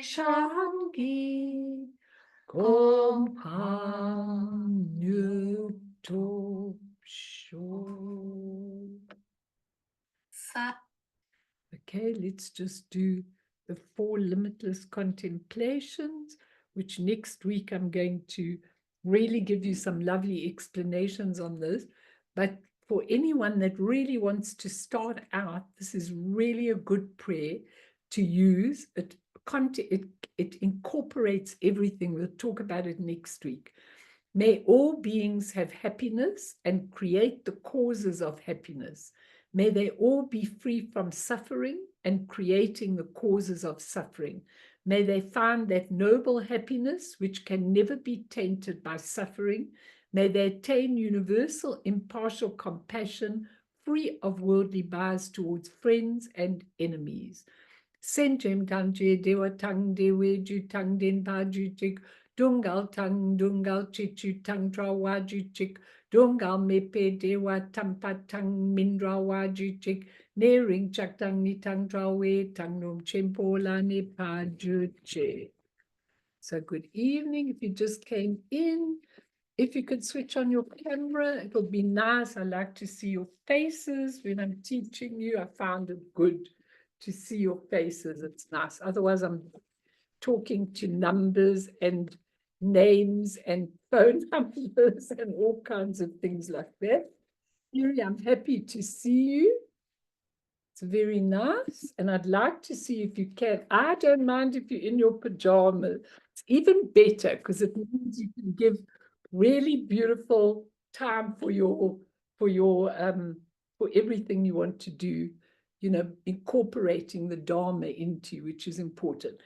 Changi Kompanyu Okay, let's just do the 4 limitless contemplations, which next week I'm going to really give you some lovely explanations on this. But for anyone that really wants to start out, this is really a good prayer to use. It incorporates everything. We'll talk about it next week. May all beings have happiness and create the causes of happiness. May they all be free from suffering and creating the causes of suffering. May they find that noble happiness which can never be tainted by suffering. May they attain universal impartial compassion, free of worldly bias towards friends and enemies. Senjem tangje dewa tang dewe ju tang den pa ju chik dungal tang dungal chichu tang tra wa ju chik dungal mepe dewa tampa tang mindra wa ju chik ne ring chak tang ni tang tra we tang nom chempo la ne pa ju che. So good evening. If you just came in, if you could switch on your camera, it would be nice. I like to see your faces when I'm teaching you. I found it good to see your faces. It's nice. Otherwise, I'm talking to numbers and names and phone numbers and all kinds of things like that. Yuri, I'm happy to see you. It's very nice. And I'd like to see if you can. I don't mind if you're in your pajamas. It's even better because it means you can give really beautiful time for everything you want to do, incorporating the Dharma into, which is important.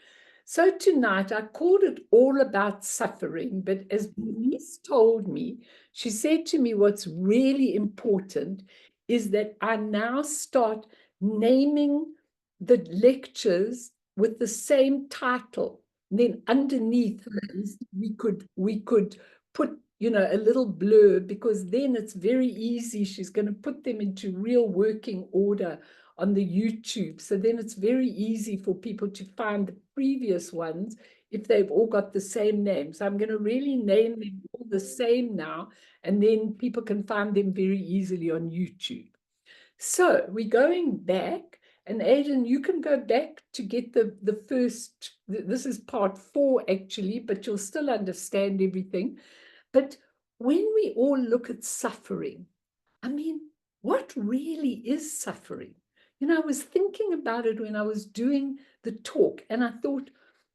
So tonight I called it all about suffering, but as Denise told me, she said to me, what's really important is that I now start naming the lectures with the same title. And then underneath we could put a little blurb, because then it's very easy. She's going to put them into real working order on the YouTube. So then it's very easy for people to find the previous ones if they've all got the same name. So I'm going to really name them all the same now, and then people can find them very easily on YouTube. So we're going back, and Aidan, you can go back to get the first, this is part 4 actually, but you'll still understand everything. But when we all look at suffering, I mean, what really is suffering? I was thinking about it when I was doing the talk, and I thought,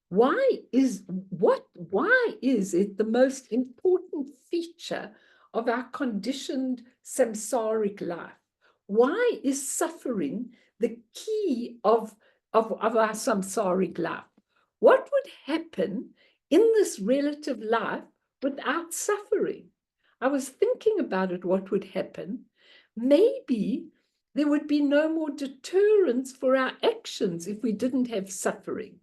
why is it the most important feature of our conditioned samsaric life? Why is suffering the key of our samsaric life? What would happen in this relative life without suffering? I was thinking about it, what would happen. Maybe there would be no more deterrence for our actions if we didn't have suffering,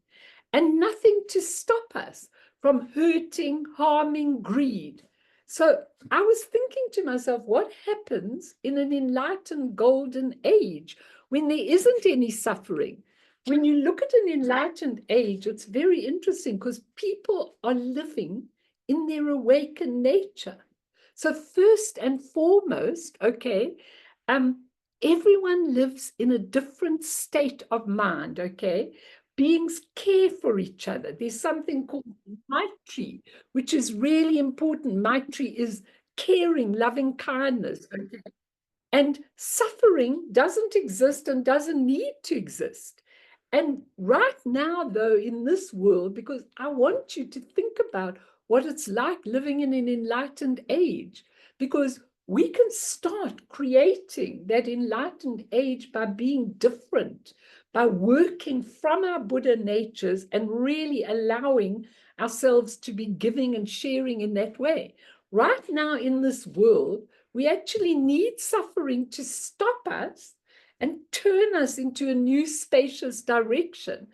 and nothing to stop us from hurting, harming, greed. So I was thinking to myself, what happens in an enlightened golden age when there isn't any suffering? When you look at an enlightened age, it's very interesting because people are living in their awakened nature. So first and foremost, okay, everyone lives in a different state of mind, okay? Beings care for each other. There's something called Maitri, which is really important. Maitri is caring, loving kindness, okay? And suffering doesn't exist and doesn't need to exist. And right now, though, in this world, because I want you to think about what it's like living in an enlightened age, because we can start creating that enlightened age by being different, by working from our Buddha natures and really allowing ourselves to be giving and sharing in that way. Right now in this world, we actually need suffering to stop us and turn us into a new spacious direction.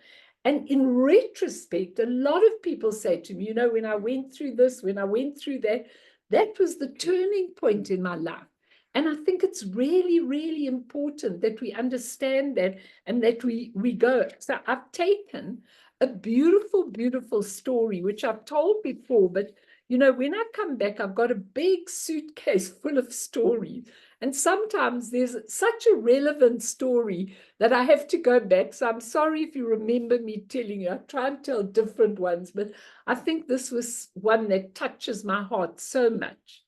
And in retrospect, a lot of people say to me, when I went through this, when I went through that, that was the turning point in my life. And I think it's really, really important that we understand that and that we go. So I've taken a beautiful, beautiful story, which I've told before, but you know, when I come back, I've got a big suitcase full of stories. And sometimes there's such a relevant story that I have to go back. So I'm sorry if you remember me telling you. I try and tell different ones, but I think this was one that touches my heart so much.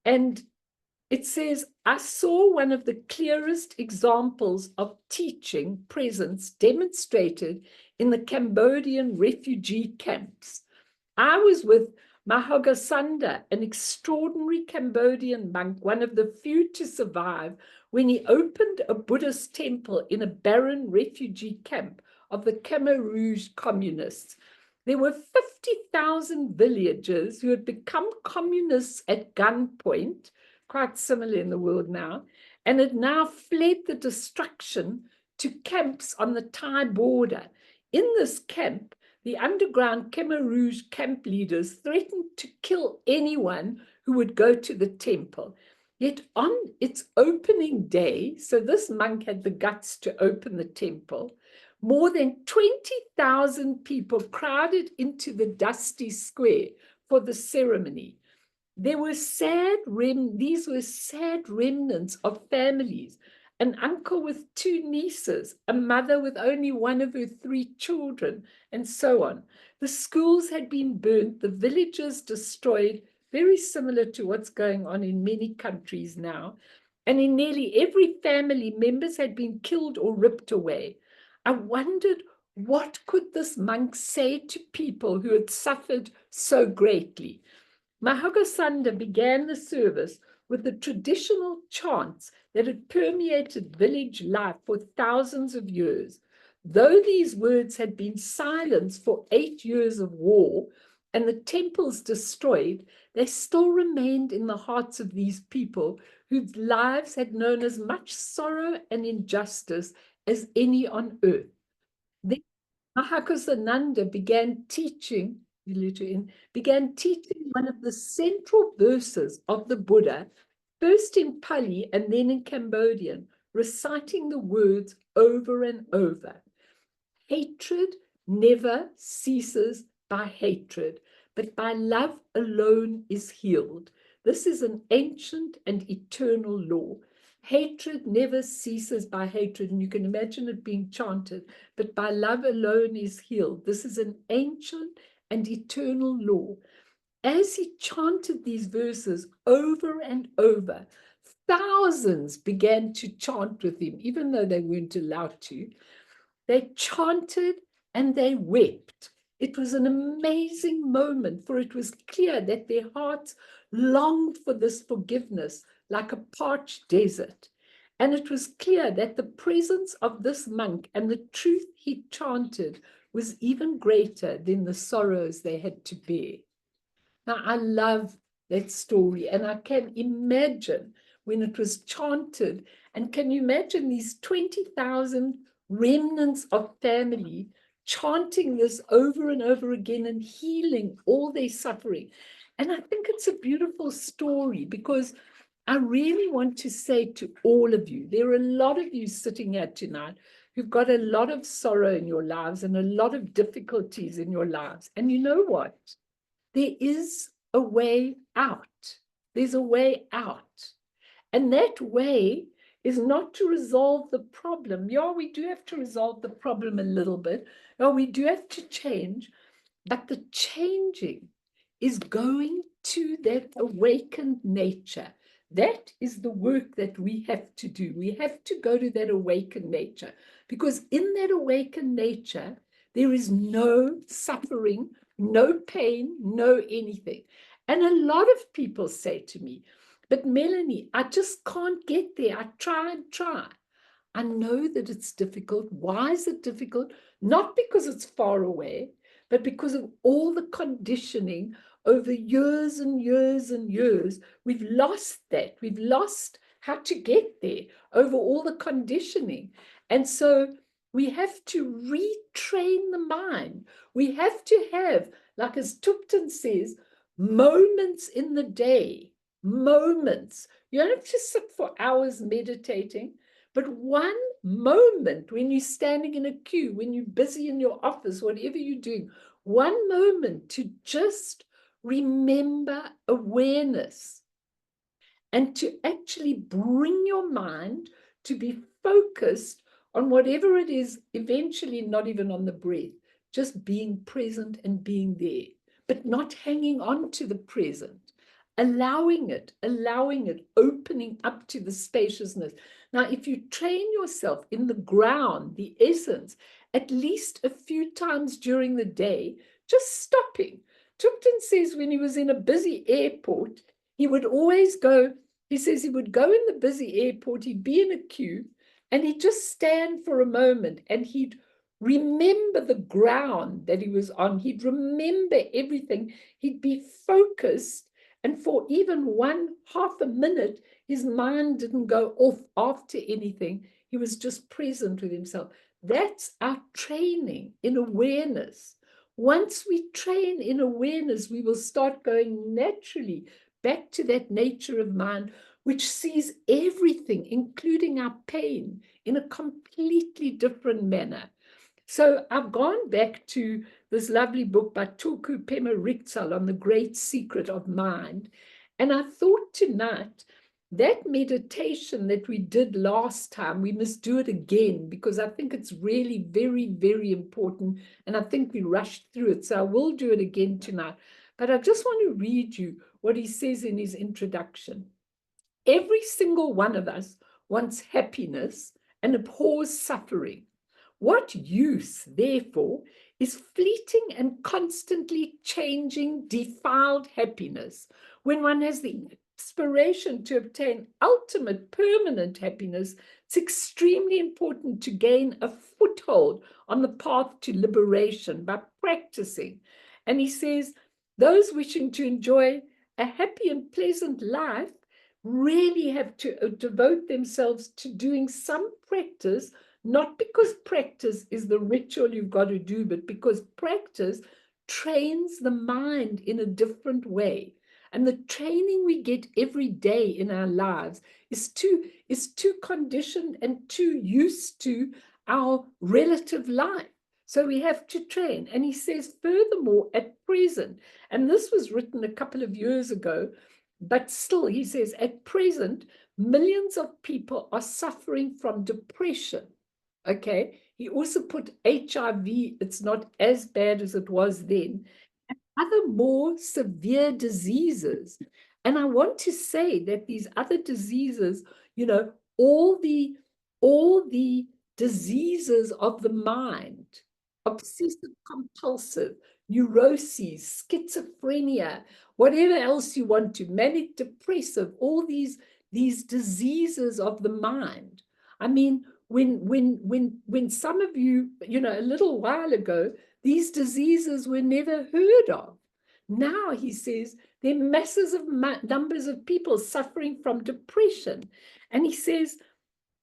And it says, I saw one of the clearest examples of teaching presence demonstrated in the Cambodian refugee camps. I was with Mahagasanda, an extraordinary Cambodian monk, one of the few to survive, when he opened a Buddhist temple in a barren refugee camp of the Khmer Rouge communists. There were 50,000 villagers who had become communists at gunpoint, quite similar in the world now, and had now fled the destruction to camps on the Thai border. In this camp, the underground Khmer Rouge camp leaders threatened to kill anyone who would go to the temple. Yet on its opening day, so this monk had the guts to open the temple, more than 20,000 people crowded into the dusty square for the ceremony. These were sad remnants of families, an uncle with 2 nieces, a mother with only one of her 3 children, and so on. The schools had been burnt, the villages destroyed, very similar to what's going on in many countries now. And in nearly every family, members had been killed or ripped away. I wondered, what could this monk say to people who had suffered so greatly? Mahagasanda began the service with the traditional chants that had permeated village life for thousands of years. Though these words had been silenced for 8 years of war and the temples destroyed, they still remained in the hearts of these people whose lives had known as much sorrow and injustice as any on earth. Then Mahakosananda began teaching one of the central verses of the Buddha, first in Pali and then in Cambodian, reciting the words over and over. Hatred never ceases by hatred, but by love alone is healed. This is an ancient and eternal law. Hatred never ceases by hatred, and you can imagine it being chanted, but by love alone is healed. This is an ancient and eternal law. As he chanted these verses over and over, thousands began to chant with him, even though they weren't allowed to. They chanted and they wept. It was an amazing moment, for it was clear that their hearts longed for this forgiveness like a parched desert. And it was clear that the presence of this monk and the truth he chanted was even greater than the sorrows they had to bear. Now, I love that story, and I can imagine when it was chanted, and can you imagine these 20,000 remnants of family chanting this over and over again and healing all their suffering? And I think it's a beautiful story, because I really want to say to all of you, there are a lot of you sitting here tonight who've got a lot of sorrow in your lives and a lot of difficulties in your lives. And you know what? There is a way out. There's a way out. And that way is not to resolve the problem. Yeah, we do have to resolve the problem a little bit. Yeah, we do have to change. But the changing is going to that awakened nature. That is the work that we have to do. We have to go to that awakened nature, because in that awakened nature, there is no suffering, no pain, no anything. And a lot of people say to me, but Melanie, I just can't get there. I try and try. I know that it's difficult. Why is it difficult? Not because it's far away, but because of all the conditioning over years and years and years. We've lost that. We've lost how to get there over all the conditioning. And so we have to retrain the mind. We have to have, like as Tupton says, moments in the day, moments You don't have to sit for hours meditating, but one moment when you're standing in a queue, when you're busy in your office, whatever you're doing, one moment to just remember awareness and to actually bring your mind to be focused on whatever it is, eventually not even on the breath, just being present and being there, but not hanging on to the present, allowing it, opening up to the spaciousness. Now, if you train yourself in the ground, the essence, at least a few times during the day, just stopping. Tupton says when he was in a busy airport, he would always go, he says he would go in the busy airport, he'd be in a queue, and he'd just stand for a moment and he'd remember the ground that he was on. He'd remember everything. He'd be focused. And for even one half a minute, his mind didn't go off after anything. He was just present with himself. That's our training in awareness. Once we train in awareness, we will start going naturally back to that nature of mind, which sees everything, including our pain, in a completely different manner. So I've gone back to this lovely book by Tulku Pema Ritzel on the great secret of mind. And I thought tonight, that meditation that we did last time, we must do it again, because I think it's really very, very important. And I think we rushed through it. So I will do it again tonight. But I just want to read you what he says in his introduction. Every single one of us wants happiness and abhors suffering. What use, therefore, is fleeting and constantly changing, defiled happiness when one has the aspiration to obtain ultimate permanent happiness? It's extremely important to gain a foothold on the path to liberation by practicing. And he says, those wishing to enjoy a happy and pleasant life really have to devote themselves to doing some practice, not because practice is the ritual you've got to do, but because practice trains the mind in a different way. And the training we get every day in our lives is too conditioned and too used to our relative life. So we have to train. And he says, furthermore, at present, and this was written a couple of years ago, but still, he says, at present, millions of people are suffering from depression. Okay. He also put HIV, it's not as bad as it was then, and other more severe diseases. And I want to say that these other diseases, all the diseases of the mind, obsessive compulsive, neuroses, schizophrenia, whatever else you want to, manic depressive, all these diseases of the mind. I mean, when some of you, a little while ago, these diseases were never heard of. Now, he says, there are masses of numbers of people suffering from depression. And he says,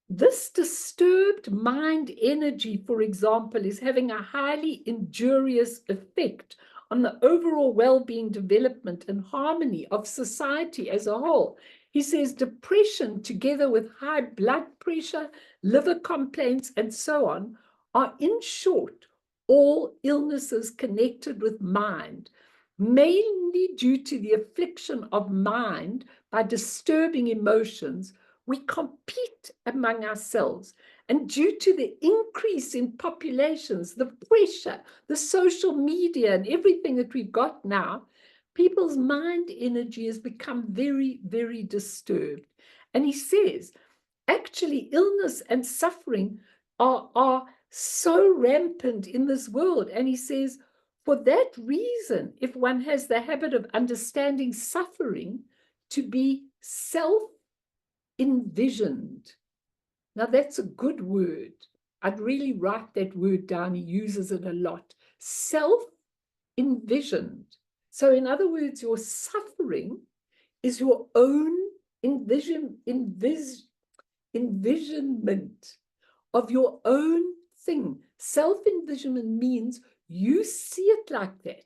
this disturbed mind energy, for example, is having a highly injurious effect on the overall well-being, development, and harmony of society as a whole. He says depression, together with high blood pressure, liver complaints, and so on, are, in short, all illnesses connected with mind, mainly due to the affliction of mind by disturbing emotions. We compete among ourselves. And due to the increase in populations, the pressure, the social media, and everything that we've got now, people's mind energy has become very, very disturbed. And he says, actually, illness and suffering are so rampant in this world. And he says, for that reason, if one has the habit of understanding suffering to be self-envisioned. Now, that's a good word. I'd really write that word down. He uses it a lot. Self-envisioned. So in other words, your suffering is your own envisionment of your own thing. Self-envisionment means you see it like that.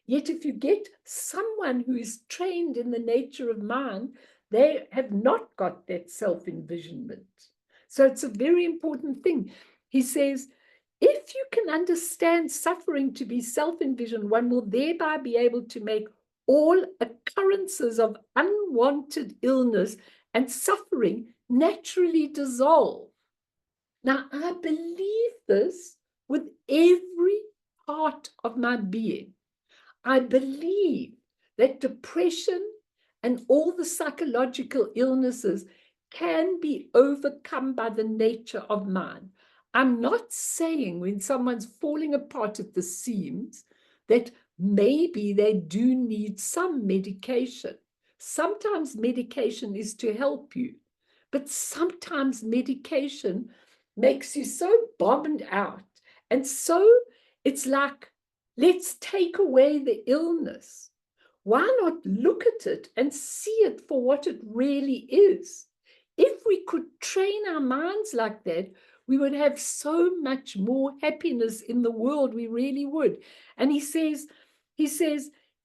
Yet if you get someone who is trained in the nature of mind, They have not got that self-envisionment. So it's a very important thing. He says, if you can understand suffering to be self-envisioned, one will thereby be able to make all occurrences of unwanted illness and suffering naturally dissolve. Now, I believe this with every part of my being. I believe that depression and all the psychological illnesses can be overcome by the nature of mind. I'm not saying when someone's falling apart at the seams that maybe they do need some medication. Sometimes medication is to help you, but sometimes medication makes you so bombed out. And so it's like, let's take away the illness. Why not look at it and see it for what it really is? If we could train our minds like that, we would have so much more happiness in the world. We really would. And he says, if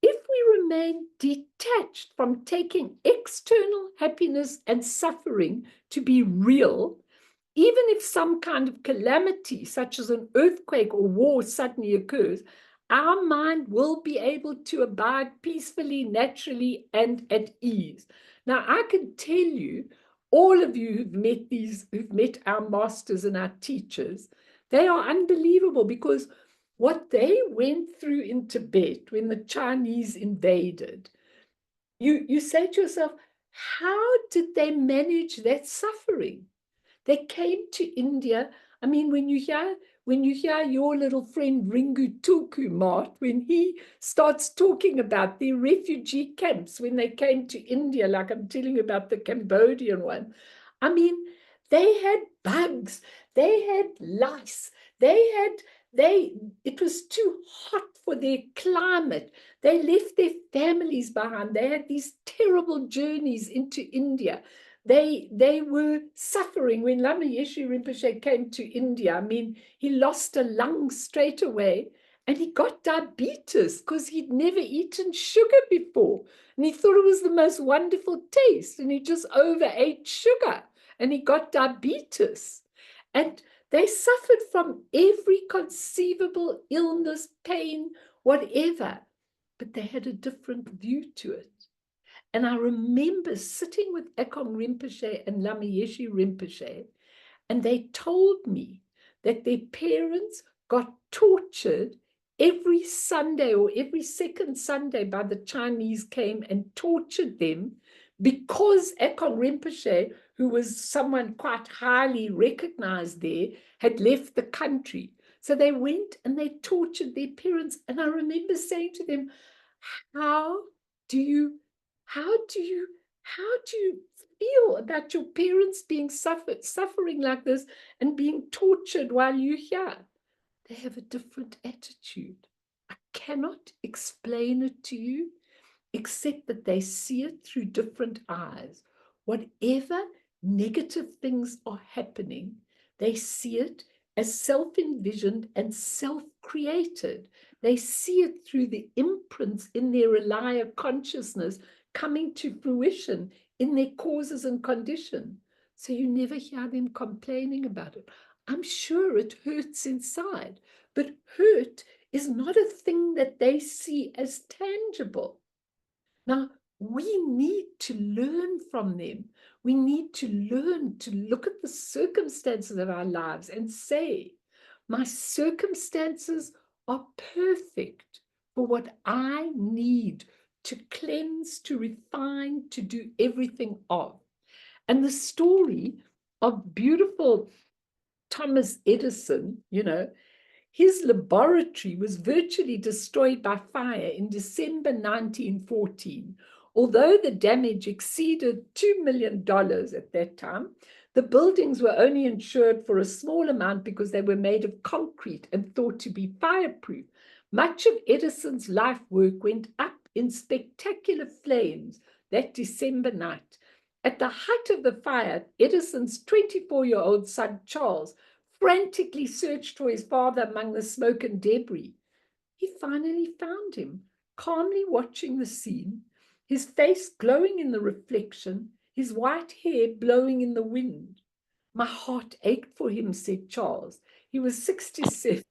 we remain detached from taking external happiness and suffering to be real, even if some kind of calamity, such as an earthquake or war, suddenly occurs, our mind will be able to abide peacefully, naturally, and at ease. Now, I can tell you, all of you who've met our masters and our teachers, they are unbelievable, because what they went through in Tibet when the Chinese invaded, you say to yourself, how did they manage that suffering? They came to India. I mean, when you hear your little friend Ringu Tulku, Mart, when he starts talking about the refugee camps when they came to India, like I'm telling you about the Cambodian one. I mean, they had bugs, they had lice, it was too hot for their climate. They left their families behind. They had these terrible journeys into India. They were suffering when Lama Yeshe Rinpoche came to India. I mean, he lost a lung straight away, and he got diabetes because he'd never eaten sugar before. And he thought it was the most wonderful taste, and he just overate sugar, and he got diabetes. And they suffered from every conceivable illness, pain, whatever, but they had a different view to it. And I remember sitting with Ekong Rinpoche and Lama Yeshe Rinpoche, and they told me that their parents got tortured every Sunday or every second Sunday by the Chinese came and tortured them because Ekong Rinpoche, who was someone quite highly recognized there, had left the country. So they went and they tortured their parents. And I remember saying to them, how do you feel about your parents being suffering like this and being tortured while you're here? They have a different attitude. I cannot explain it to you, except that they see it through different eyes. Whatever negative things are happening, they see it as self-envisioned and self-created. They see it through the imprints in their Alaya consciousness coming to fruition in their causes and condition. So you never hear them complaining about it. I'm sure it hurts inside, but hurt is not a thing that they see as tangible. Now, we need to learn from them. We need to learn to look at the circumstances of our lives and say, my circumstances are perfect for what I need to cleanse, to refine, to do everything of. And the story of beautiful Thomas Edison, his laboratory was virtually destroyed by fire in December 1914. Although the damage exceeded $2 million at that time, the buildings were only insured for a small amount because they were made of concrete and thought to be fireproof. Much of Edison's life work went up in spectacular flames that December night. At the height of the fire, Edison's 24-year-old son, Charles, frantically searched for his father among the smoke and debris. He finally found him, calmly watching the scene, his face glowing in the reflection, his white hair blowing in the wind. My heart ached for him, said Charles. He was 67.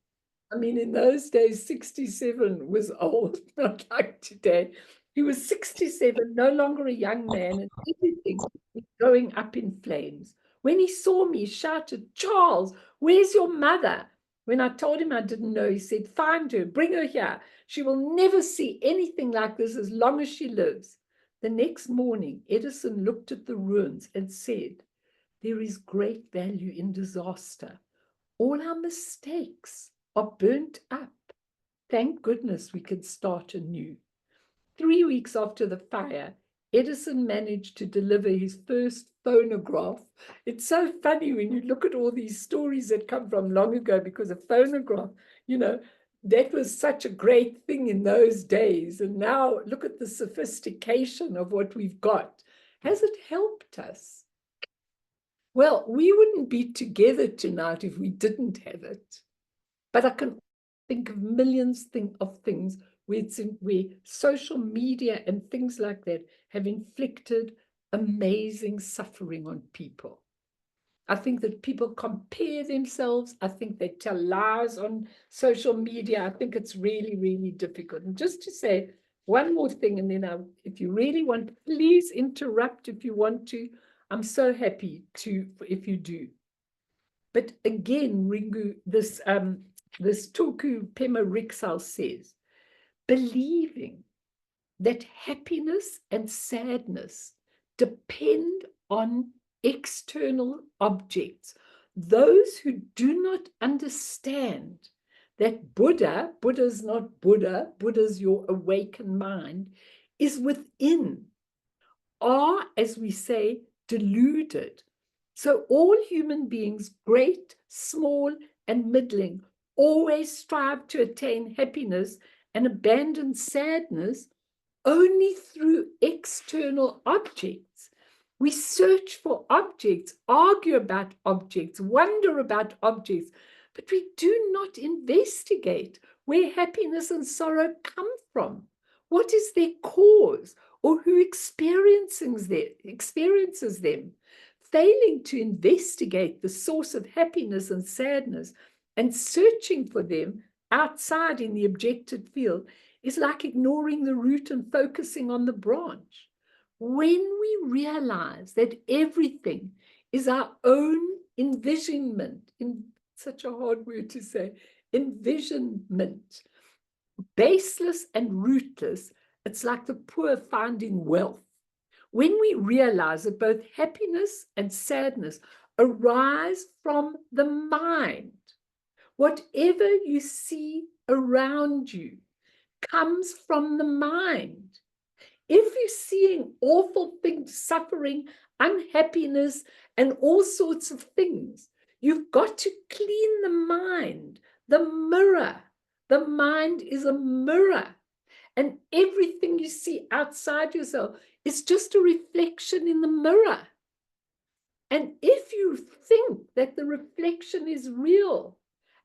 I mean, in those days, 67 was old, not like today. He was 67, no longer a young man, and everything was going up in flames. When he saw me, he shouted, Charles, where's your mother? When I told him I didn't know, he said, find her, bring her here. She will never see anything like this as long as she lives. The next morning, Edison looked at the ruins and said, there is great value in disaster. All our mistakes are burnt up. Thank goodness we could start anew. 3 weeks after the fire, Edison managed to deliver his first phonograph. It's so funny when you look at all these stories that come from long ago, because a phonograph, that was such a great thing in those days. And now look at the sophistication of what we've got. Has it helped us? Well, we wouldn't be together tonight if we didn't have it. But I can think of millions of things where social media and things like that have inflicted amazing suffering on people. I think that people compare themselves. I think they tell lies on social media. I think it's really, really difficult. And just to say one more thing, and then if you really want, please interrupt if you want to. I'm so happy if you do. But again, Ringu, this Tulku Pema Riksal says, believing that happiness and sadness depend on external objects. Those who do not understand that Buddha's not Buddha, Buddha's your awakened mind, is within, are, as we say, deluded. So all human beings, great, small, and middling, always strive to attain happiness and abandon sadness only through external objects. We search for objects, argue about objects, wonder about objects, but we do not investigate where happiness and sorrow come from. What is their cause, or who experiences them? Failing to investigate the source of happiness and sadness and searching for them outside in the objective field is like ignoring the root and focusing on the branch. When we realize that everything is our own envisionment, such a hard word to say, envisionment, baseless and rootless, it's like the poor finding wealth. When we realize that both happiness and sadness arise from the mind, whatever you see around you comes from the mind. If you're seeing awful things, suffering, unhappiness, and all sorts of things, you've got to clean the mind, the mirror. The mind is a mirror. And everything you see outside yourself is just a reflection in the mirror. And if you think that the reflection is real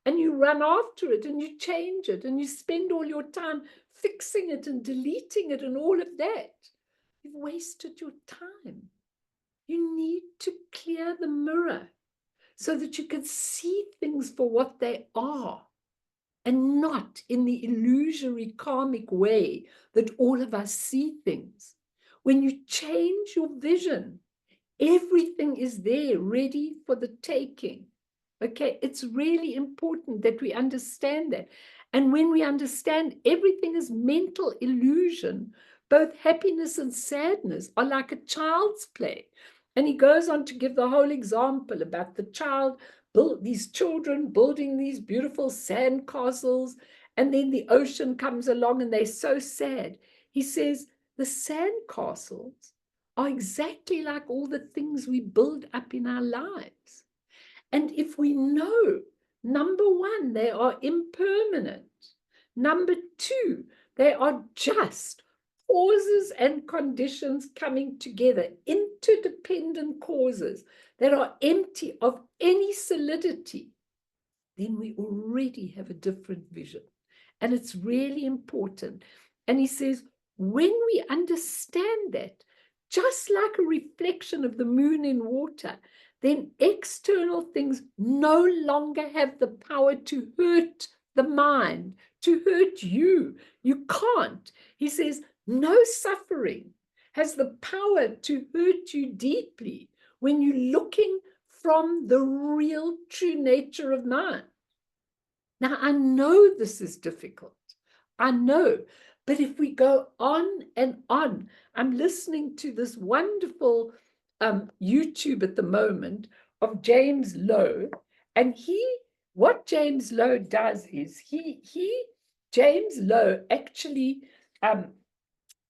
and you run after it and you change it and you spend all your time fixing it and deleting it and all of that, you've wasted your time. You need to clear the mirror so that you can see things for what they are, and not in the illusory karmic way that all of us see things. When you change your vision, everything is there ready for the taking. Okay, it's really important that we understand that. And when we understand everything is mental illusion, both happiness and sadness are like a child's play. And he goes on to give the whole example about the child, these children building these beautiful sand castles, and then the ocean comes along and they're so sad. He says the sand castles are exactly like all the things we build up in our lives. And if we know, number one, they are impermanent. Number two, they are just causes and conditions coming together, interdependent causes that are empty of any solidity, then we already have a different vision. And it's really important. And he says, when we understand that, just like a reflection of the moon in water, then external things no longer have the power to hurt the mind, to hurt you. You can't. He says, no suffering has the power to hurt you deeply when you're looking from the real true nature of mind. Now, I know this is difficult. I know. But if we go on and on, I'm listening to this wonderful YouTube at the moment of James Lowe. And what James Lowe does is James Lowe actually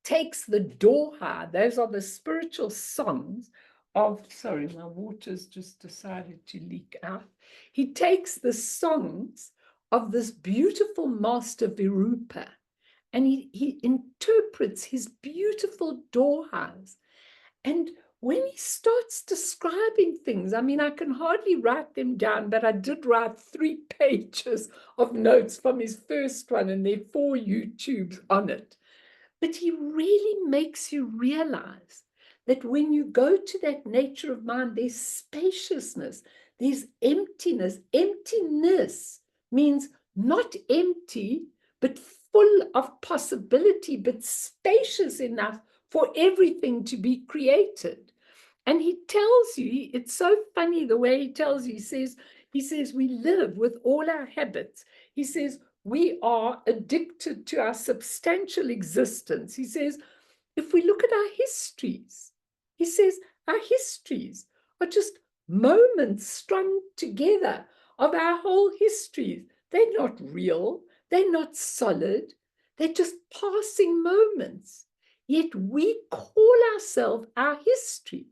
takes the Doha, those are the spiritual songs of, sorry, my water's just decided to leak out. He takes the songs of this beautiful master Virupa, and he interprets his beautiful Dohas. And when he starts describing things, I mean, I can hardly write them down, but I did write 3 pages of notes from his first one, and there are 4 YouTubes on it. But he really makes you realize that when you go to that nature of mind, there's spaciousness, there's emptiness. Emptiness means not empty, but full of possibility, but spacious enough for everything to be created. And he tells you, it's so funny the way he tells you, he says, we live with all our habits. He says, we are addicted to our substantial existence. He says, if we look at our histories, he says, our histories are just moments strung together of our whole histories. They're not real. They're not solid. They're just passing moments. Yet we call ourselves our history.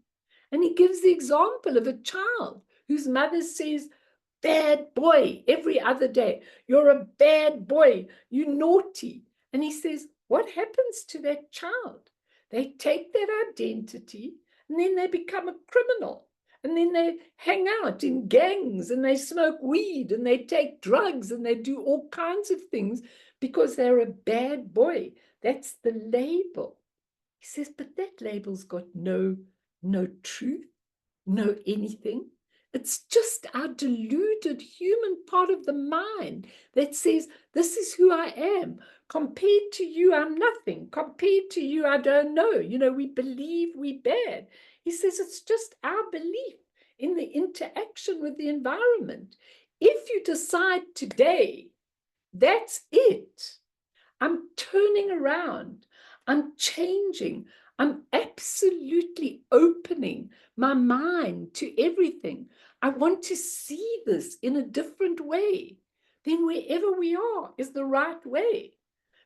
And he gives the example of a child whose mother says, bad boy, every other day. You're a bad boy. You're naughty. And he says, what happens to that child? They take that identity and then they become a criminal. And then they hang out in gangs and they smoke weed and they take drugs and they do all kinds of things because they're a bad boy. That's the label. He says, but that label's got no truth, no anything. It's just our deluded human part of the mind that says, this is who I am. Compared to you, I'm nothing. Compared to you, I don't know. You know, we believe we're bad. He says it's just our belief in the interaction with the environment. If you decide today, that's it. I'm turning around. I'm changing. I'm absolutely opening my mind to everything. I want to see this in a different way. Then wherever we are is the right way.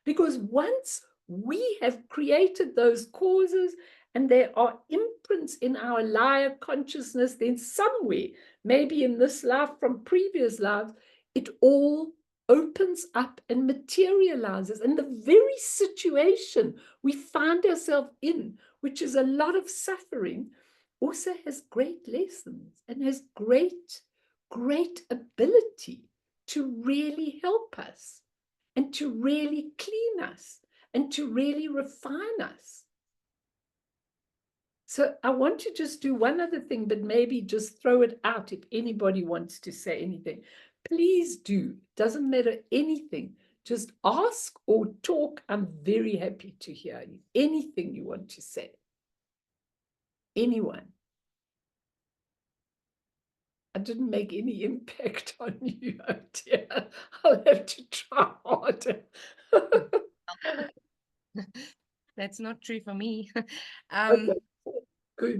Because once we have created those causes and there are imprints in our liar consciousness, then somewhere, maybe in this life from previous lives, it all opens up and materializes. And the very situation we find ourselves in, which is a lot of suffering, also has great lessons and has great ability to really help us and to really clean us and to really refine us. So I want to just do one other thing, but maybe just throw it out if anybody wants to say anything. Please do. Doesn't matter anything. Just ask or talk. I'm very happy to hear you. Anything you want to say. Anyone. I didn't make any impact on you, oh dear. I'll have to try harder. That's not true for me. Okay. Good.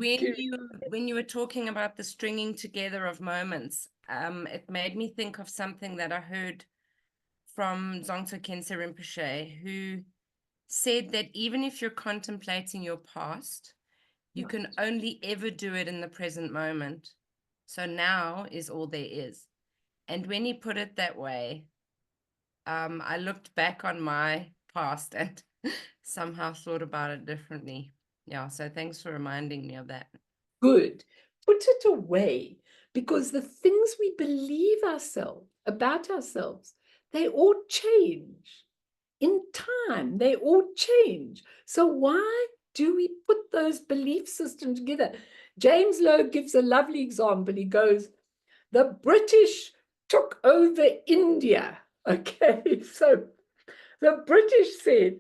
When you were talking about the stringing together of moments, it made me think of something that I heard from Dzongtso Khyentse Rinpoche, who said that even if you're contemplating your past, you can only ever do it in the present moment. So now is all there is. And when he put it that way, I looked back on my past and somehow thought about it differently. Yeah, so thanks for reminding me of that. Good. Put it away, because the things we believe about ourselves, they all change. In time, they all change. So why do we put those belief systems together? James Lowe gives a lovely example. He goes, the British took over India. Okay, so the British said,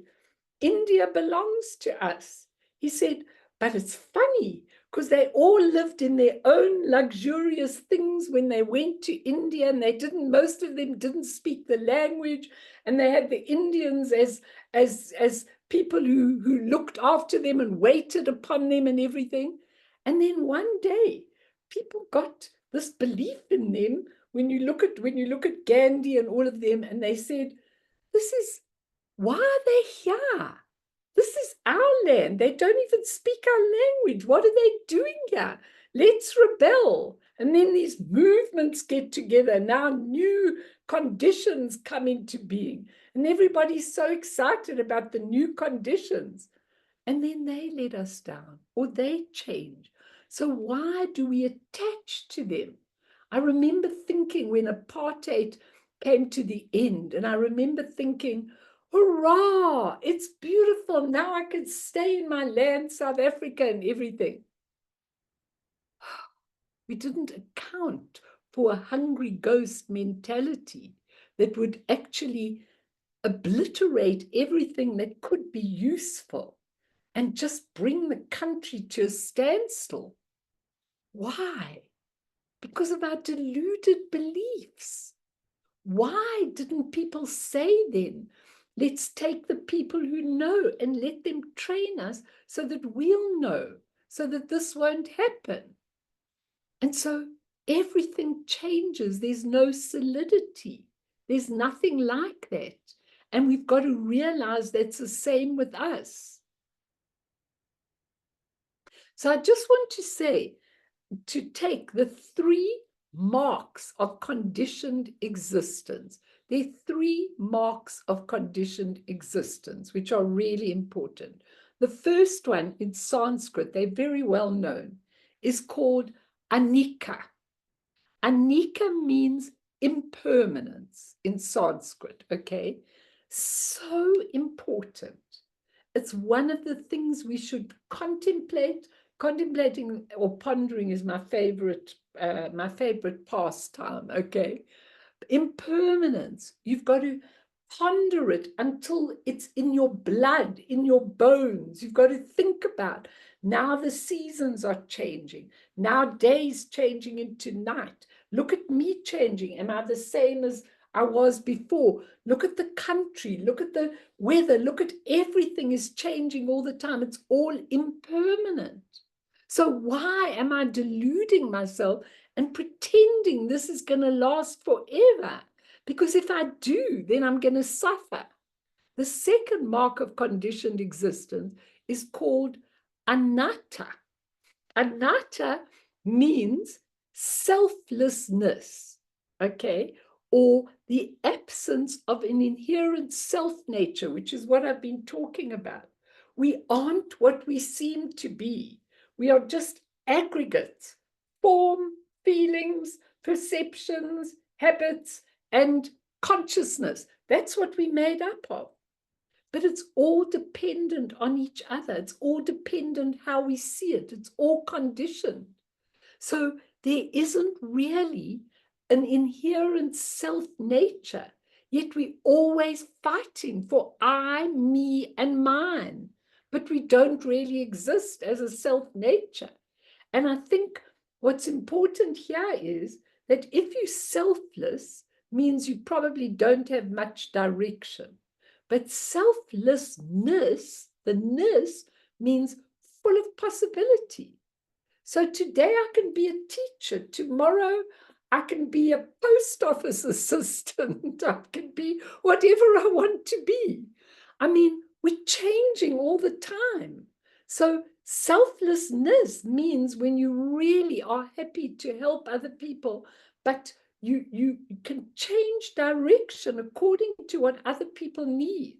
India belongs to us. He said, but it's funny because they all lived in their own luxurious things when they went to India, and most of them didn't speak the language, and they had the Indians as people who looked after them and waited upon them and everything. And then one day, people got this belief in them when you look at Gandhi and all of them, and they said, why are they here? This is our land. They don't even speak our language. What are they doing here? Let's rebel. And then these movements get together. Now new conditions come into being. And everybody's so excited about the new conditions. And then they let us down, or they change. So why do we attach to them? I remember thinking when apartheid came to the end, and I remember thinking, hurrah, it's beautiful. Now I can stay in my land, South Africa, and everything. We didn't account for a hungry ghost mentality that would actually obliterate everything that could be useful and just bring the country to a standstill. Why? Because of our deluded beliefs. Why didn't people say then, let's take the people who know and let them train us so that we'll know, so that this won't happen? And so everything changes. There's no solidity. There's nothing like that. And we've got to realize that's the same with us. So I just want to say, to take the 3 marks of conditioned existence. There are 3 marks of conditioned existence, which are really important. The first one in Sanskrit, they're very well known, is called anicca. Anicca means impermanence in Sanskrit, okay? So important. It's one of the things we should contemplate. Contemplating or pondering is my favorite pastime, okay? Impermanence, you've got to ponder it until it's in your blood, in your bones. You've got to think about, now the seasons are changing. Now day's changing into night. Look at me changing. Am I the same as I was before? Look at the country. Look at the weather. Look at everything is changing all the time. It's all impermanent. So why am I deluding myself and pretending this is going to last forever? Because if I do, then I'm going to suffer. The second mark of conditioned existence is called anatta. Anatta means selflessness, okay? Or the absence of an inherent self-nature, which is what I've been talking about. We aren't what we seem to be. We are just aggregates, form, feelings, perceptions, habits, and consciousness. That's what we're made up of. But it's all dependent on each other. It's all dependent how we see it. It's all conditioned. So there isn't really an inherent self-nature, yet we're always fighting for I, me, and mine. But we don't really exist as a self-nature. And I think what's important here is that if you're selfless, means you probably don't have much direction. But selflessness, the ness, means full of possibility. So today I can be a teacher. Tomorrow I can be a post office assistant. I can be whatever I want to be. I mean, we're changing all the time. So selflessness means when you really are happy to help other people, but you can change direction according to what other people need.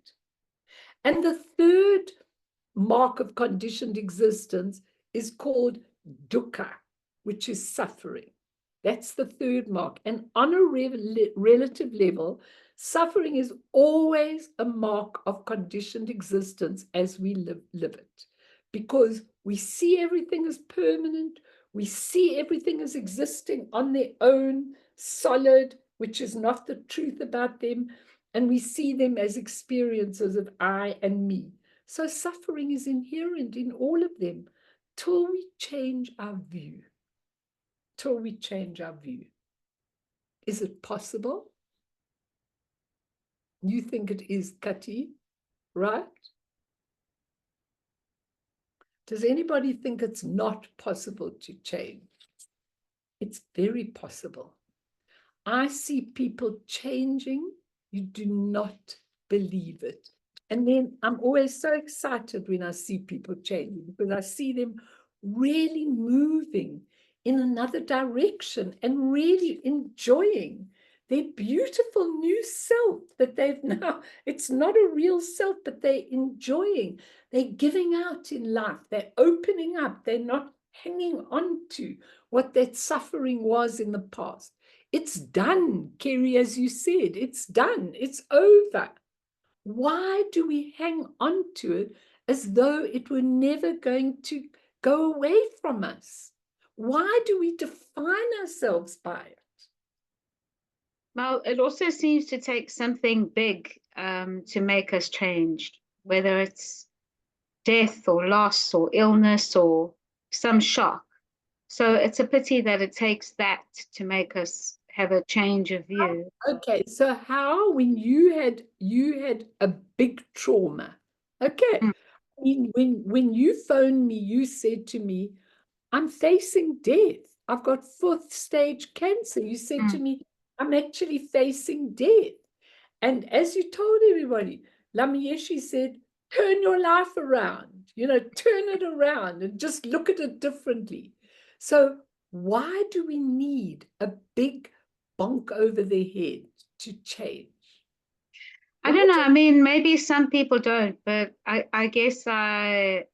And the third mark of conditioned existence is called dukkha, which is suffering. That's the third mark. And on a relative level, suffering is always a mark of conditioned existence as we live it. because we see everything as permanent. We see everything as existing on their own, solid, which is not the truth about them. And we see them as experiences of I and me. So suffering is inherent in all of them till we change our view. Till we change our view. Is it possible? You think it is, Kati, right? Does anybody think it's not possible to change? It's very possible. I see people changing. You do not believe it. And then I'm always so excited when I see people changing, because I see them really moving in another direction and really enjoying their beautiful new self that they've now, it's not a real self, but they're enjoying. They're giving out in life. They're opening up. They're not hanging on to what that suffering was in the past. It's done, Kerry, as you said. It's done. It's over. Why do we hang on to it as though it were never going to go away from us? Why do we define ourselves by it? Well, it also seems to take something big to make us change, whether it's death or loss or illness or some shock. So it's a pity that it takes that to make us have a change of view. Okay, so how, when you had a big trauma, okay, Mm. when you phoned me, you said to me, I'm facing death. I've got 4th stage cancer. You said to me, I'm actually facing death. And as you told everybody, Lamieshi said, turn your life around, turn it around and just look at it differently. So why do we need a big bonk over their head to change? I don't know. I mean, maybe some people don't, but I guess I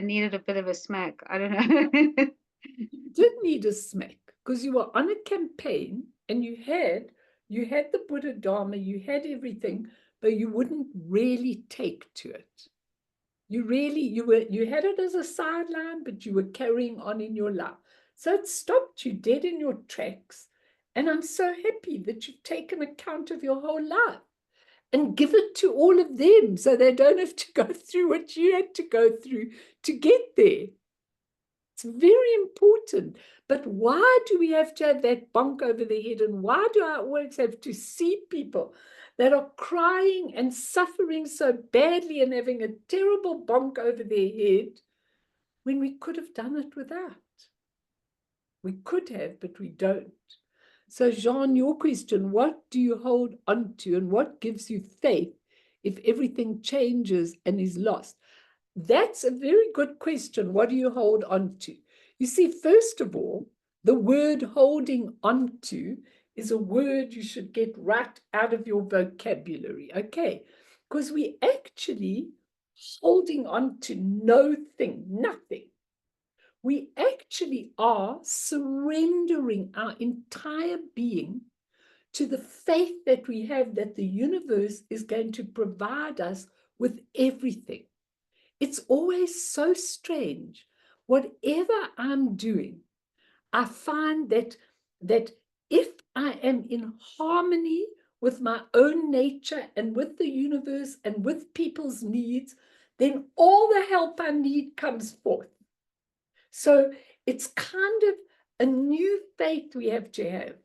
needed a bit of a smack. I don't know. You did need a smack because you were on a campaign and you had the Buddha Dharma, you had everything, but you wouldn't really take to it. You had it as a sideline, but you were carrying on in your life. So it stopped you dead in your tracks. And I'm so happy that you've taken account of your whole life and give it to all of them so they don't have to go through what you had to go through to get there. It's very important. But why do we have to have that bonk over the head? And why do I always have to see people that are crying and suffering so badly and having a terrible bonk over their head when we could have done it without? We could have, but we don't. So, Jean, your question, what do you hold on to and what gives you faith if everything changes and is lost? That's a very good question. What do you hold on to? You see, first of all, the word holding on to is a word you should get right out of your vocabulary, okay? Because we actually holding on to nothing. We actually are surrendering our entire being to the faith that we have that the universe is going to provide us with everything. It's always so strange. Whatever I'm doing, I find that if I am in harmony with my own nature and with the universe and with people's needs, then all the help I need comes forth. So it's kind of a new faith we have to have.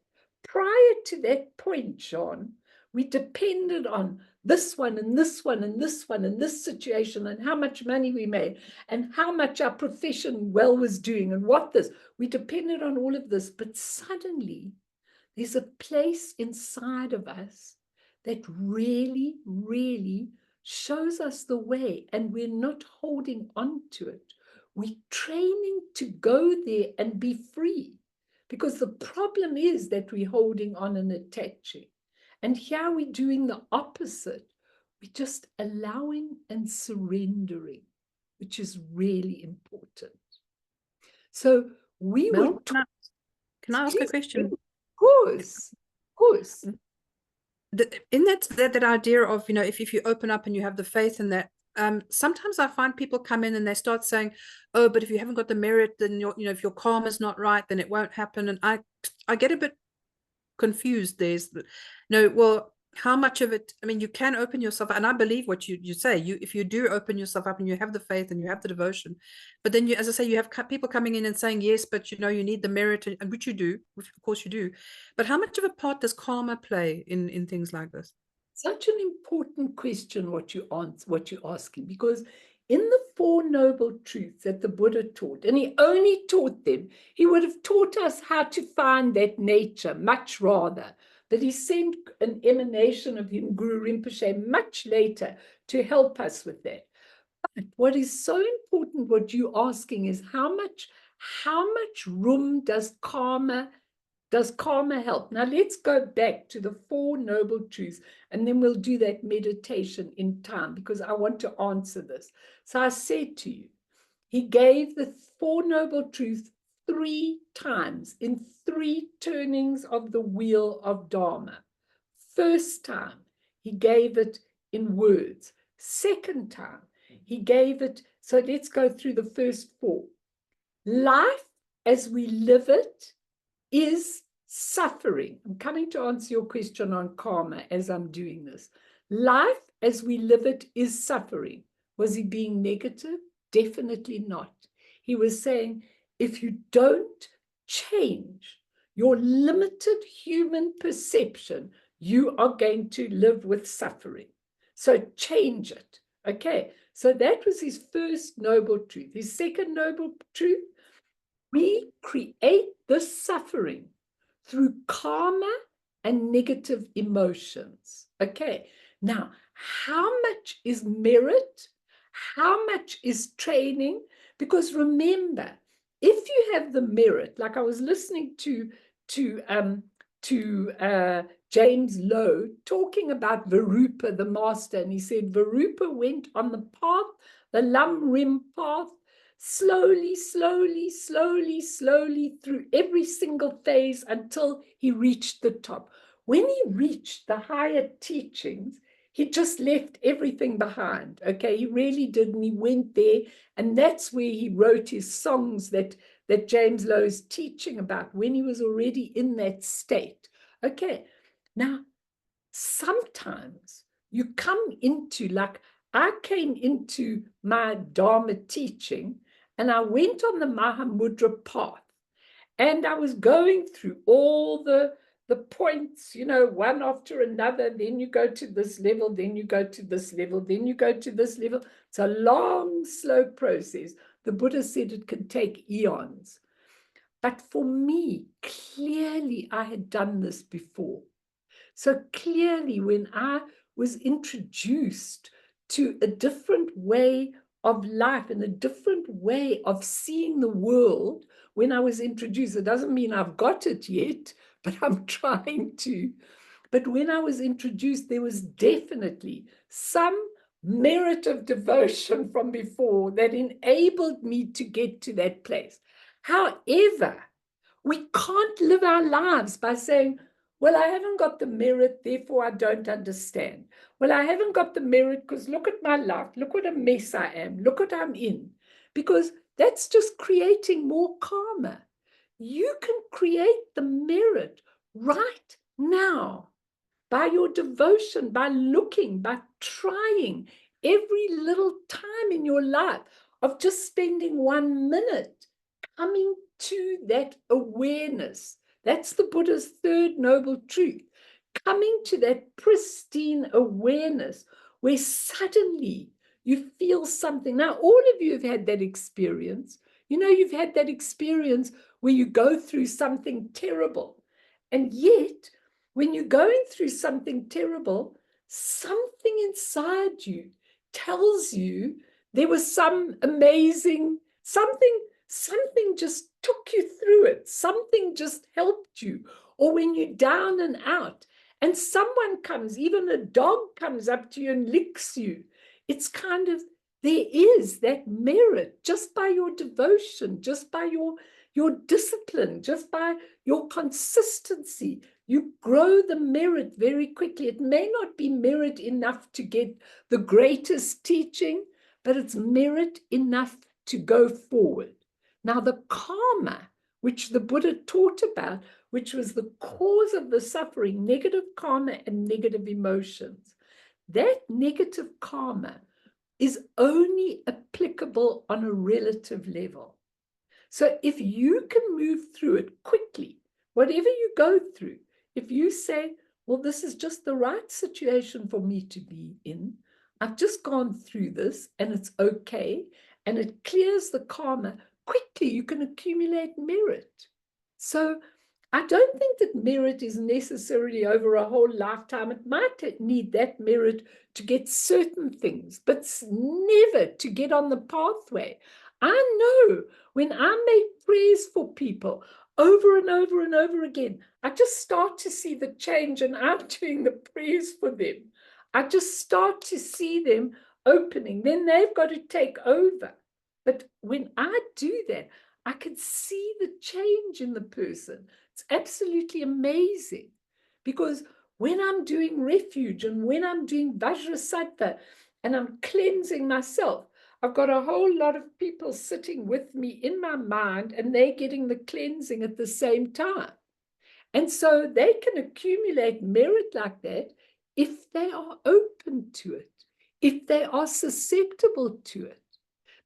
Prior to that point, Jean, we depended on this one and this one and this one and this situation and how much money we made and how much our profession well was doing and what this. We depended on all of this, but suddenly there's a place inside of us that really, really shows us the way, and we're not holding on to it. We're training to go there and be free, because the problem is that we're holding on and attaching. And here we're doing the opposite. We're just allowing and surrendering, which is really important. So we Mel, were can I ask a question? Of course, of course. In that idea of, if you open up and you have the faith and that sometimes I find people come in and they start saying, oh, but if you haven't got the merit, then if your karma's not right, then it won't happen. And I get a bit confused. Well, how much of it, I mean, you can open yourself, and I believe what you say, if you do open yourself up and you have the faith and you have the devotion, but then as I say, you have people coming in and saying, yes, but you need the merit, and which you do, which of course you do, but how much of a part does karma play in things like this? Such an important question what you're asking, because in the Four Noble Truths that the Buddha taught, and he only taught them, he would have taught us how to find that nature much rather. But he sent an emanation of him, Guru Rinpoche, much later to help us with that. But what is so important, what you're asking, is how much room does karma help? Now let's go back to the Four Noble Truths, and then we'll do that meditation in time, because I want to answer this. So I said to you, he gave the Four Noble Truths 3 times in 3 turnings of the wheel of Dharma. First time, he gave it in words. Second time, he gave it, so let's go through the first 4. Life as we live it is suffering. I'm coming to answer your question on karma as I'm doing this. Life as we live it is suffering. Was he being negative? Definitely not. He was saying, if you don't change your limited human perception, you are going to live with suffering. So change it. Okay, so that was his first noble truth. His second noble truth, we create this suffering through karma and negative emotions. Okay, now, how much is merit? How much is training? Because remember, if you have the merit, like I was listening to James Lowe talking about Virupa, the master, and he said Virupa went on the path, the Lam Rim path, slowly, slowly, slowly, slowly through every single phase until he reached the top. When he reached the higher teachings, he just left everything behind. Okay, he really did, and he went there, and that's where he wrote his songs that James Lowe is teaching about, when he was already in that state. Okay, now sometimes you come into, like I came into my Dharma teaching, and I went on the Mahamudra path, and I was going through all the points, one after another. Then you go to this level, then you go to this level, then you go to this level. It's a long, slow process. The Buddha said it can take eons. But for me, clearly, I had done this before. So clearly, when I was introduced to a different way of life and a different way of seeing the world, when I was introduced, it doesn't mean I've got it yet, but I'm trying to. But when I was introduced, there was definitely some merit of devotion from before that enabled me to get to that place. However, we can't live our lives by saying, well, I haven't got the merit, therefore I don't understand. Well, I haven't got the merit because look at my life. Look what a mess I am. Look what I'm in. Because that's just creating more karma. You can create the merit right now by your devotion, by looking, by trying every little time in your life of just spending 1 minute coming to that awareness. That's the Buddha's third noble truth. Coming to that pristine awareness where suddenly you feel something. Now, all of you have had that experience. You've had that experience where you go through something terrible. And yet, when you're going through something terrible, something inside you tells you there was some amazing, something just took you through it. Something just helped you. Or when you're down and out and someone comes, even a dog comes up to you and licks you. It's kind of, there is that merit just by your devotion, just by your discipline, just by your consistency. you grow the merit very quickly. It may not be merit enough to get the greatest teaching, but it's merit enough to go forward. Now, the karma, which the Buddha taught about, which was the cause of the suffering, negative karma and negative emotions, that negative karma is only applicable on a relative level. So if you can move through it quickly, whatever you go through, if you say, well, this is just the right situation for me to be in, I've just gone through this and it's okay, and it clears the karma, quickly you can accumulate merit. So I don't think that merit is necessarily over a whole lifetime. It might need that merit to get certain things, but never to get on the pathway. I know when I make prayers for people over and over and over again, I just start to see the change, and I'm doing the prayers for them. I just start to see them opening. Then they've got to take over. But when I do that, I can see the change in the person. It's absolutely amazing, because when I'm doing refuge and when I'm doing Vajrasattva and I'm cleansing myself, I've got a whole lot of people sitting with me in my mind, and they're getting the cleansing at the same time. And so they can accumulate merit like that if they are open to it, if they are susceptible to it.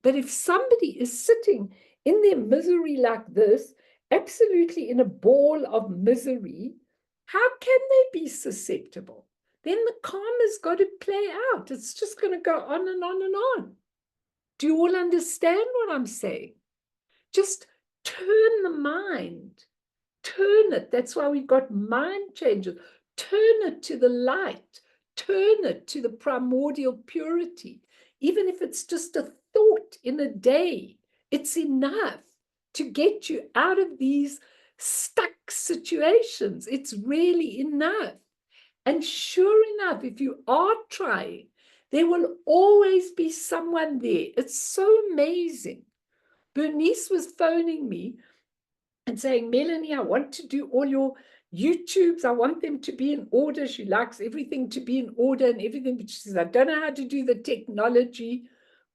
But if somebody is sitting in their misery like this, absolutely in a ball of misery, how can they be susceptible? Then the karma's got to play out. It's just going to go on and on and on. Do you all understand what I'm saying? Just turn the mind. Turn it. That's why we've got mind changes. Turn it to the light. Turn it to the primordial purity. Even if it's just a thought in a day, it's enough to get you out of these stuck situations. It's really enough. And sure enough, if you are trying, there will always be someone there. It's so amazing. Bernice was phoning me and saying, Melanie, I want to do all your YouTubes. I want them to be in order. She likes everything to be in order and everything. But she says, I don't know how to do the technology.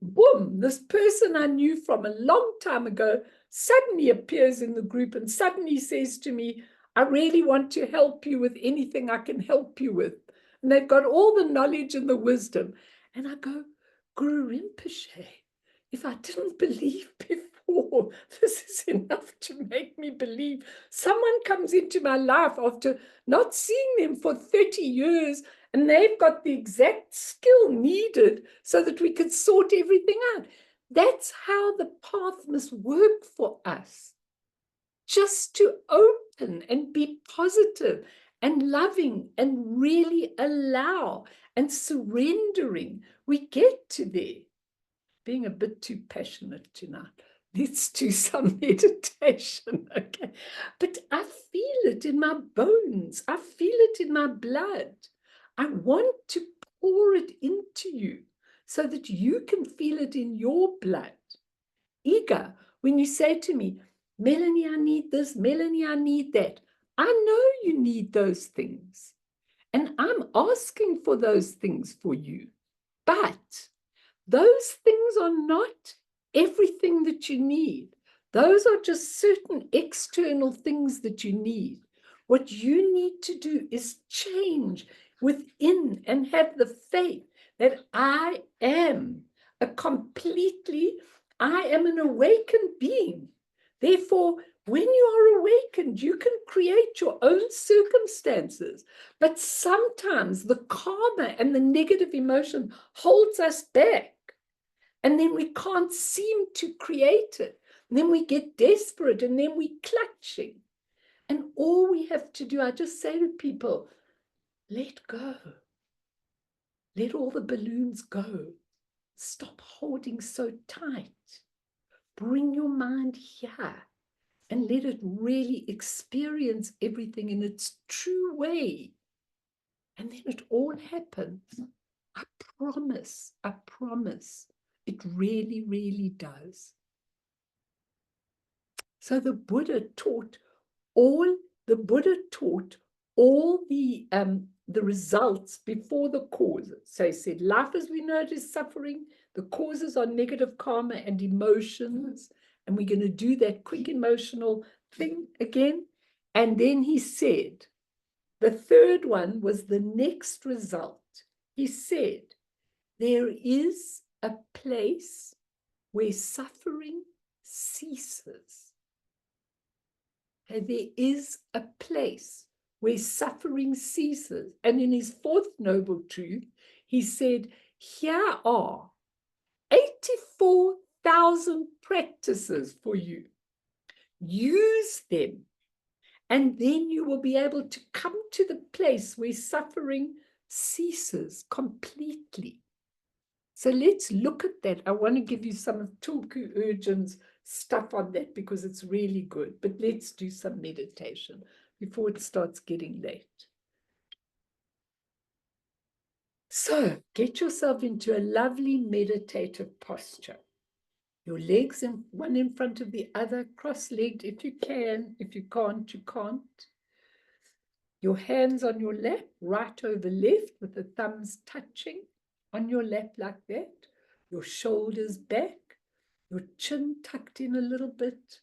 Boom, this person I knew from a long time ago suddenly appears in the group and suddenly says to me, I really want to help you with anything I can help you with. And they've got all the knowledge and the wisdom. And I go, Guru Rinpoche, if I didn't believe before, this is enough to make me believe. Someone comes into my life after not seeing them for 30 years, and they've got the exact skill needed so that we could sort everything out. That's how the path must work for us. Just to open and be positive and loving and really allow and surrendering, we get to there. Being a bit too passionate tonight. Let's do some meditation, okay? But I feel it in my bones. I feel it in my blood. I want to pour it into you so that you can feel it in your blood. Ega, when you say to me, Melanie, I need this, Melanie, I need that, I know you need those things. And I'm asking for those things for you. But those things are not everything that you need. Those are just certain external things that you need. What you need to do is change within and have the faith that I am an awakened being. Therefore, when you are awakened, you can create your own circumstances. But sometimes the karma and the negative emotion holds us back. And then we can't seem to create it. And then we get desperate, and then we clutching. And all we have to do, I just say to people, let go. Let all the balloons go. Stop holding so tight. Bring your mind here and let it really experience everything in its true way. And then it all happens. I promise. It really, really does. So the Buddha taught all the results before the causes. So he said, life as we know it is suffering. The causes are negative karma and emotions. And we're going to do that quick emotional thing again. And then he said, the third one was the next result. He said, there is a place where suffering ceases. And there is a place where suffering ceases. And in his fourth noble truth, he said, here are 84,000 practices for you. Use them, and then you will be able to come to the place where suffering ceases completely. So let's look at that. I want to give you some of Tulku Urjan's stuff on that because it's really good. But let's do some meditation before it starts getting late. So get yourself into a lovely meditative posture. Your legs one in front of the other, cross-legged if you can. If you can't, you can't. Your hands on your lap, right over left, with the thumbs touching on your lap like that. Your shoulders back, your chin tucked in a little bit,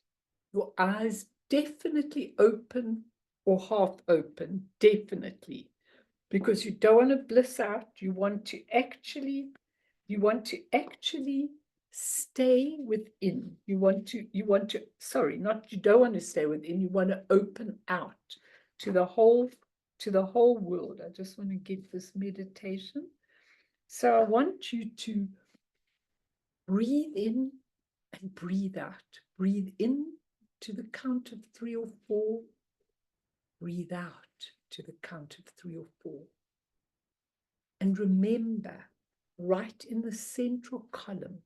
your eyes definitely open or half open, definitely, because you don't want to bliss out. You want to actually stay within. You don't want to stay within. You want to open out to the whole world. I just want to get this meditation. So I want you to breathe in and breathe out. Breathe in to the count of 3 or 4. Breathe out to the count of 3 or 4. And remember, right in the central column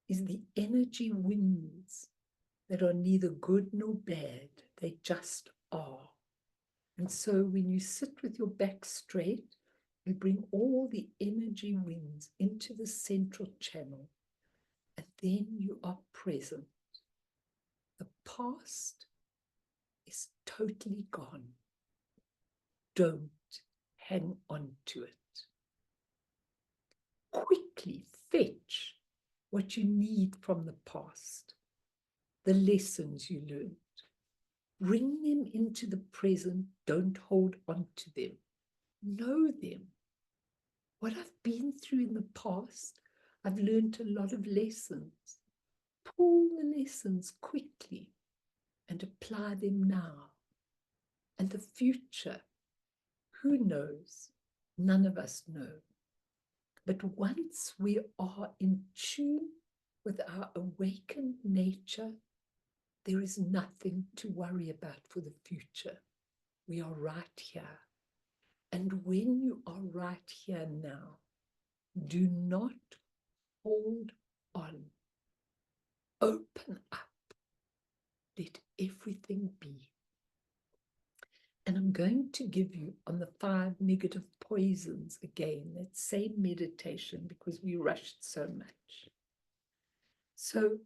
is the energy winds that are neither good nor bad. They just are. And so when you sit with your back straight, you bring all the energy winds into the central channel, and then you are present. The past is totally gone. Don't hang on to it. Quickly fetch what you need from the past, the lessons you learned. Bring them into the present. Don't hold on to them. Know them. What I've been through in the past, I've learned a lot of lessons. Pull the lessons quickly and apply them now. And the future, who knows? None of us know. But once we are in tune with our awakened nature, there is nothing to worry about for the future. We are right here. And when you are right here now, do not hold on. Open up. Let everything be. And I'm going to give you on the 5 negative poisons again, that same meditation, because we rushed so much. So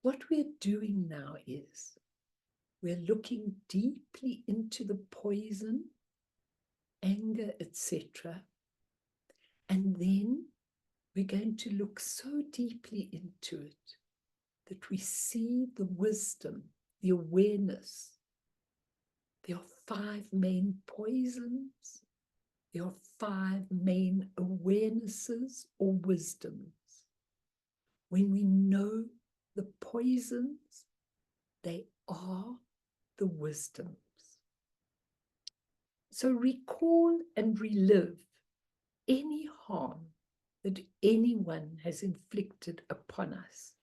what we're doing now is we're looking deeply into the poison, anger, etc. And then we're going to look so deeply into it that we see the wisdom, the awareness. There are 5 main poisons. There are 5 main awarenesses or wisdoms. When we know the poisons, they are the wisdoms. So recall and relive any harm that anyone has inflicted upon us.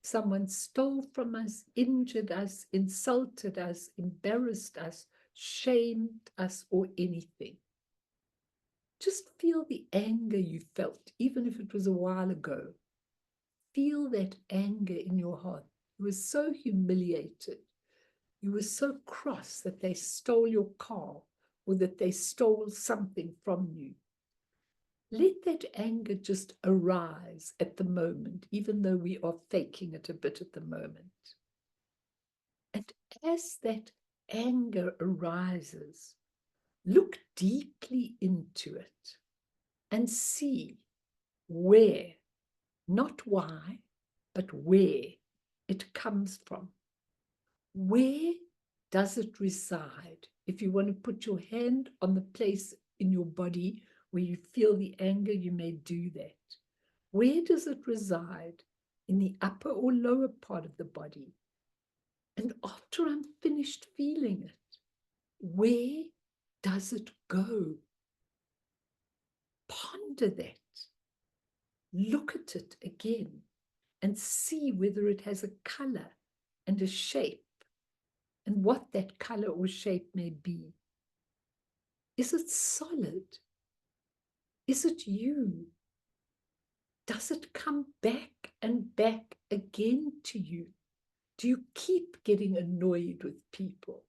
Someone stole from us, injured us, insulted us, embarrassed us, shamed us, or anything. Just feel the anger you felt, even if it was a while ago. Feel that anger in your heart. You were so humiliated. You were so cross that they stole your car or that they stole something from you. Let that anger just arise at the moment, even though we are faking it a bit at the moment. And as that anger arises, Look deeply into it and see where, not why, but where it comes from. Where does it reside? If you want to put your hand on the place in your body where you feel the anger, you may do that. Where does it reside? In the upper or lower part of the body? And after I'm finished feeling it, where does it go? Ponder that. Look at it again and see whether it has a color and a shape and what that color or shape may be. Is it solid? Is it you? Does it come back and back again to you? Do you keep getting annoyed with people?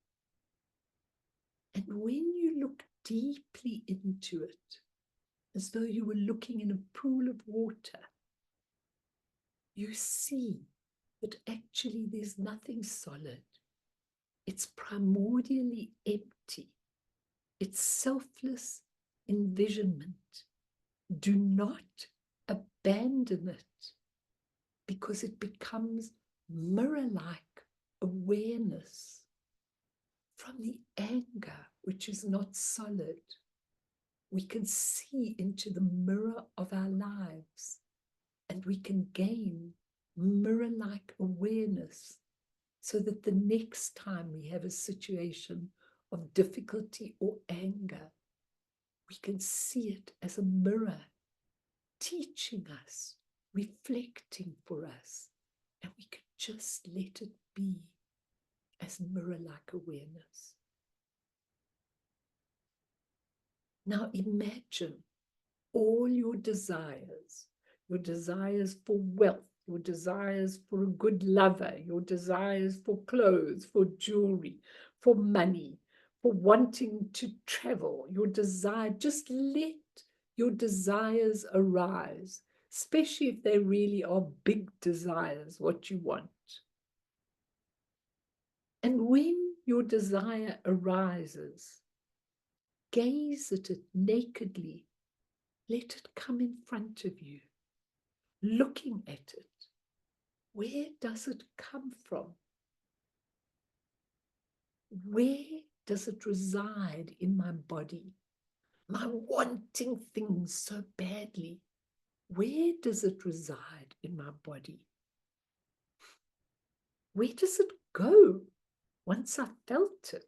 And when you look deeply into it, as though you were looking in a pool of water, you see that actually there's nothing solid. It's primordially empty. It's selfless envisionment. Do not abandon it, because it becomes mirror-like awareness from the anger, which is not solid. We can see into the mirror of our lives, and we can gain mirror-like awareness, so that the next time we have a situation of difficulty or anger, we can see it as a mirror, teaching us, reflecting for us, and we can just let it be as mirror-like awareness. Now imagine all your desires for wealth, your desires for a good lover, your desires for clothes, for jewelry, for money, for wanting to travel, your desire, just let your desires arise, especially if they really are big desires, what you want. And when your desire arises, gaze at it nakedly. Let it come in front of you, looking at it. Where does it come from? Where does it reside in my body? My wanting things so badly. Where does it reside in my body? Where does it go once I felt it?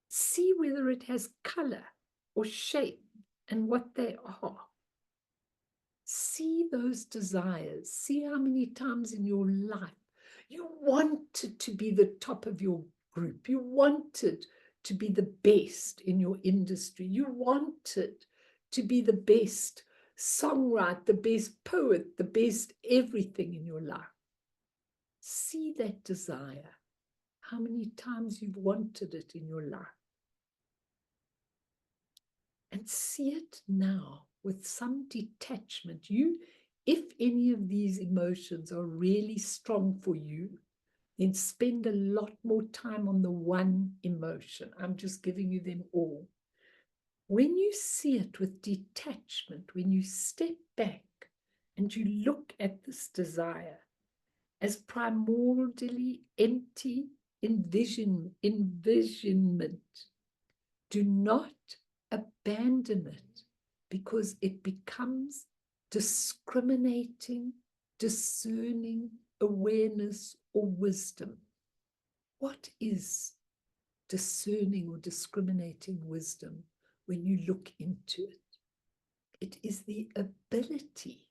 See whether it has color or shape and what they are. See those desires. See how many times in your life you wanted to be the top of your group. You wanted to be the best in your industry. You wanted to be the best songwriter, the best poet, the best everything in your life. See that desire. How many times you've wanted it in your life. And see it now with some detachment. If any of these emotions are really strong for you, then spend a lot more time on the one emotion. I'm just giving you them all. When you see it with detachment, when you step back and you look at this desire as primordially empty envisionment, do not abandon it, because it becomes discriminating, discerning awareness or wisdom. What is discerning or discriminating wisdom when you look into it? It is the ability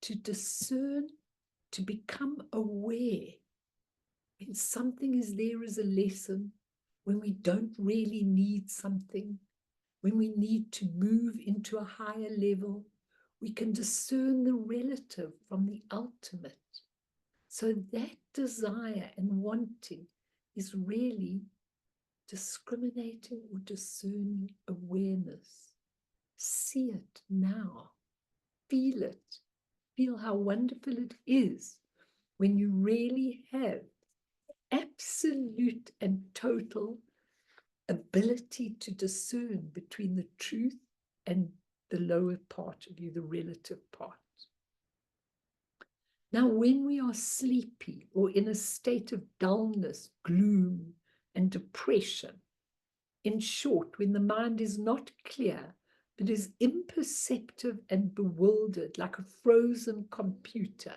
to discern, to become aware when something is there as a lesson, when we don't really need something, when we need to move into a higher level. We can discern the relative from the ultimate. So that desire and wanting is really discriminating or discerning awareness. See it now. Feel it. Feel how wonderful it is when you really have absolute and total ability to discern between the truth and the lower part of you, the relative part. Now, when we are sleepy or in a state of dullness, gloom, and depression, in short, when the mind is not clear, but is imperceptive and bewildered like a frozen computer,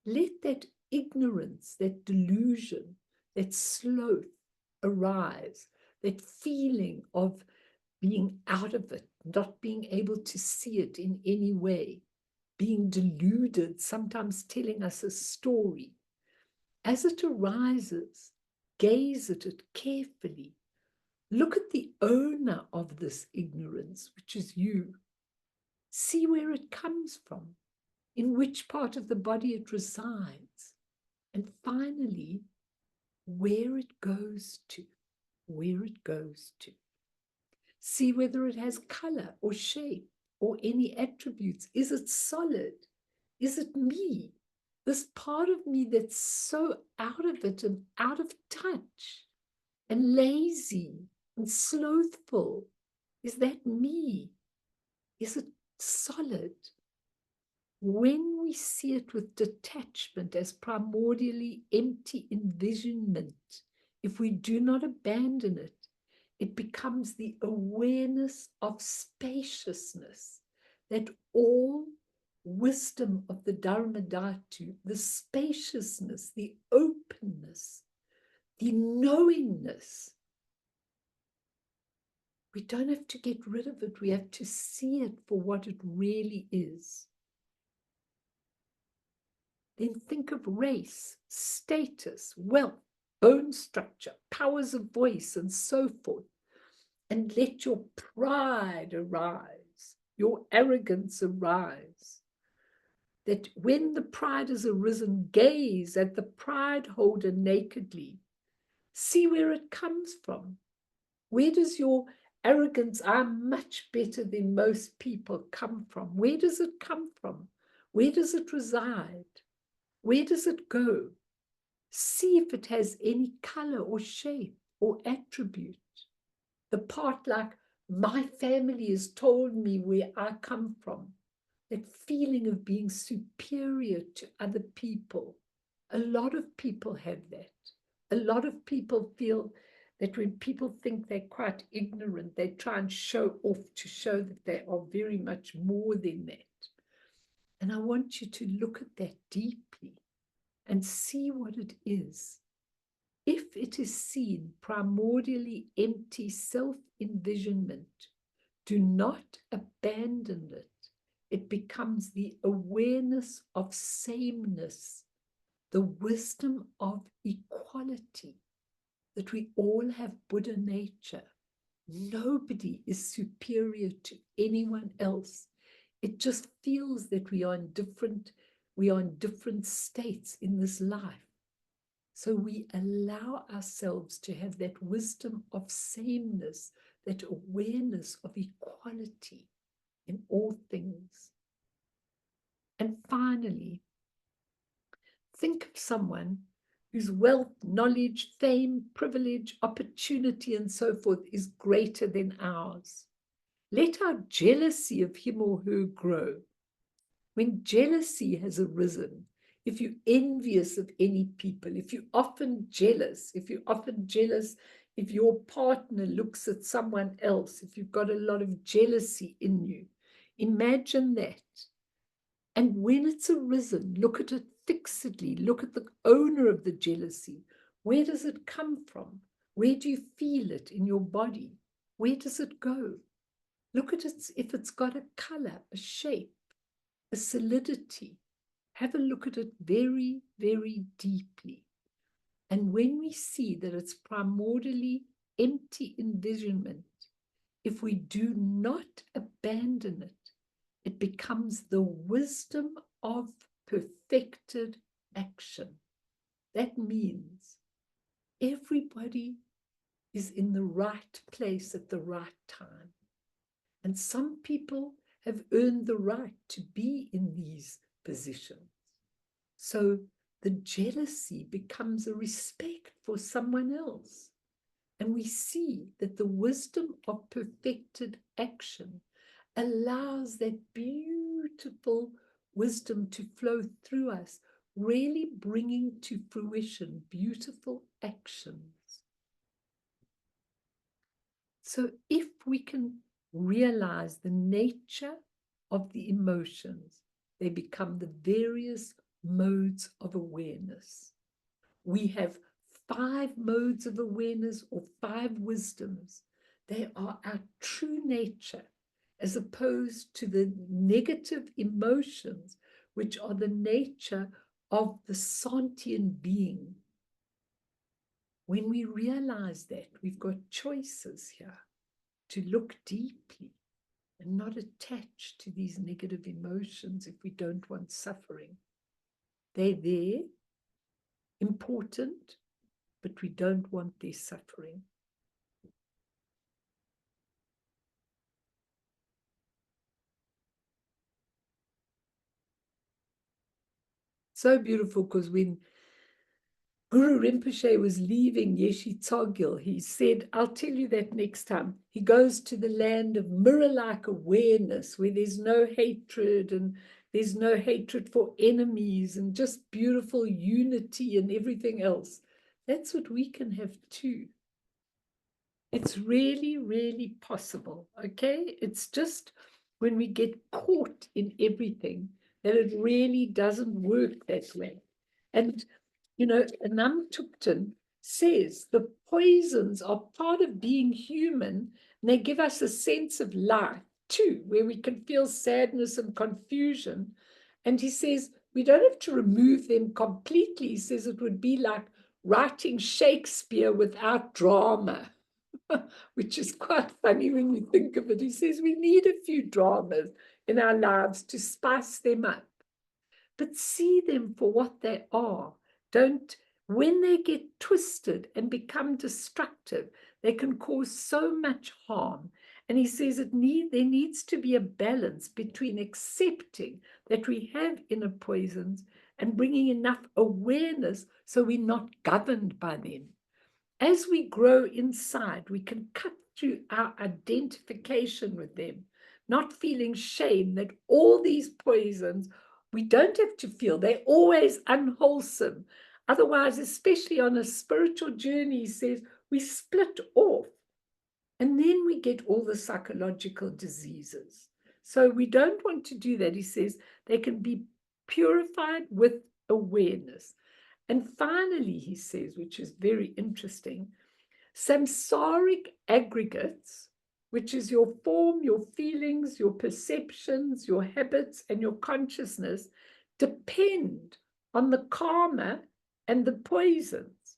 let that ignorance, that delusion, that sloth arise, that feeling of being out of it, not being able to see it in any way, being deluded, sometimes telling us a story. As it arises, gaze at it carefully. Look at the owner of this ignorance, which is you. See where it comes from, in which part of the body it resides, and finally, where it goes to, where it goes to. See whether it has color or shape or any attributes. Is it solid? Is it me? This part of me that's so out of it and out of touch and lazy and slothful. Is that me? Is it solid? When we see it with detachment as primordially empty envisionment, if we do not abandon it, it becomes the awareness of spaciousness, that all wisdom of the Dharma Dhatu, the spaciousness, the openness, the knowingness. We don't have to get rid of it. We have to see it for what it really is. Then think of race, status, wealth, bone structure, powers of voice, and so forth. And let your pride arise, your arrogance arise. That when the pride has arisen, gaze at the pride holder nakedly. See where it comes from. Where does your arrogance, I'm much better than most people, come from? Where does it come from? Where does it reside? Where does it go? See if it has any color or shape or attribute. The part like, my family has told me where I come from. That feeling of being superior to other people. A lot of people have that. A lot of people feel that when people think they're quite ignorant, they try and show off to show that they are very much more than that. And I want you to look at that deeply and see what it is. If it is seen primordially empty self-envisionment, do not abandon it. It becomes the awareness of sameness, the wisdom of equality, that we all have Buddha nature. Nobody is superior to anyone else. It just feels that we are in different states in this life. So we allow ourselves to have that wisdom of sameness, that awareness of equality in all things. And finally, think of someone whose wealth, knowledge, fame, privilege, opportunity, and so forth is greater than ours. Let our jealousy of him or her grow. When jealousy has arisen, if you're envious of any people, if you're often jealous, if your partner looks at someone else, if you've got a lot of jealousy in you, imagine that. And when it's arisen, look at it fixedly. Look at the owner of the jealousy. Where does it come from? Where do you feel it in your body? Where does it go? Look at it if it's got a color, a shape, a solidity. Have a look at it very, very deeply. And when we see that it's primordially empty envisionment, if we do not abandon it, it becomes the wisdom of perfected action. That means everybody is in the right place at the right time. And some people have earned the right to be in these positions. So the jealousy becomes a respect for someone else. And we see that the wisdom of perfected action allows that beautiful wisdom to flow through us, really bringing to fruition beautiful actions. So if we can realize the nature of the emotions, they become the various modes of awareness. We have 5 modes of awareness or 5 wisdoms. They are our true nature, as opposed to the negative emotions, which are the nature of the sentient being. When we realize that, we've got choices here to look deeply and not attach to these negative emotions if we don't want suffering. They're there, important, but we don't want their suffering. So beautiful, because when Guru Rinpoche was leaving Yeshi Tsogil, he said, I'll tell you that next time. He goes to the land of mirror-like awareness, where there's no hatred and there's no hatred for enemies and just beautiful unity and everything else. That's what we can have too. It's really, really possible, okay? It's just when we get caught in everything that it really doesn't work that way. And, you know, Nam Thupten says the poisons are part of being human, and they give us a sense of life too, where we can feel sadness and confusion. And he says we don't have to remove them completely. He says it would be like writing Shakespeare without drama. Which is quite funny when you think of it. He says we need a few dramas in our lives to spice them up, but see them for what they are. Don't, when they get twisted and become destructive, they can cause so much harm. And he says there needs to be a balance between accepting that we have inner poisons and bringing enough awareness so we're not governed by them. As we grow inside, we can cut through our identification with them, not feeling shame that all these poisons, we don't have to feel, they're always unwholesome. Otherwise, especially on a spiritual journey, he says, we split off. And then we get all the psychological diseases. So we don't want to do that. He says they can be purified with awareness. And finally, he says, which is very interesting, samsaric aggregates, which is your form, your feelings, your perceptions, your habits, and your consciousness, depend on the karma and the poisons.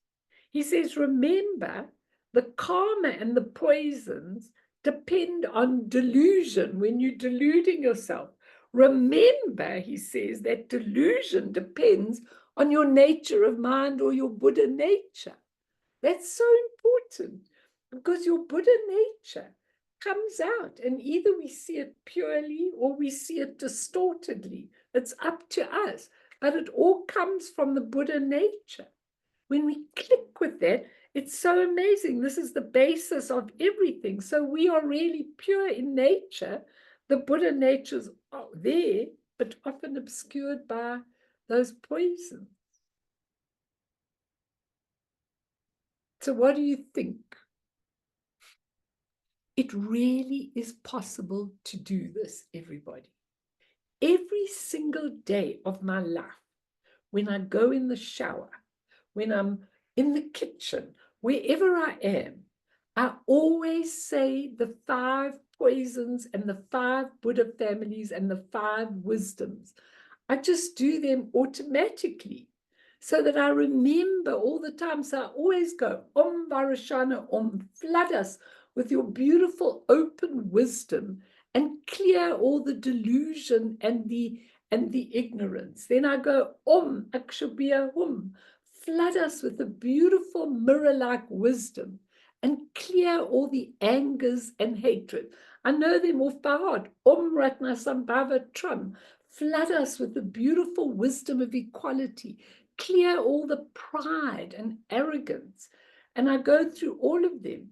He says, remember, the karma and the poisons depend on delusion when you're deluding yourself. Remember, he says, that delusion depends on your nature of mind or your Buddha nature. That's so important, because your Buddha nature comes out, and either we see it purely or we see it distortedly. It's up to us, but it all comes from the Buddha nature. When we click with that, it's so amazing. This is the basis of everything. So we are really pure in nature. The Buddha natures are there, but often obscured by those poisons. So what do you think? It really is possible to do this, everybody. Every single day of my life, when I go in the shower, when I'm in the kitchen, wherever I am, I always say the 5 poisons and the 5 Buddha families and the 5 wisdoms. I just do them automatically so that I remember all the time. So I always go, Om Varashana Om, flood us with your beautiful open wisdom and clear all the delusion and the ignorance. Then I go, Om Akshobhya Hum, flood us with the beautiful mirror-like wisdom and clear all the angers and hatred. I know them off by heart. Om Ratna Sambhava Tram, flood us with the beautiful wisdom of equality, clear all the pride and arrogance, And I go through all of them.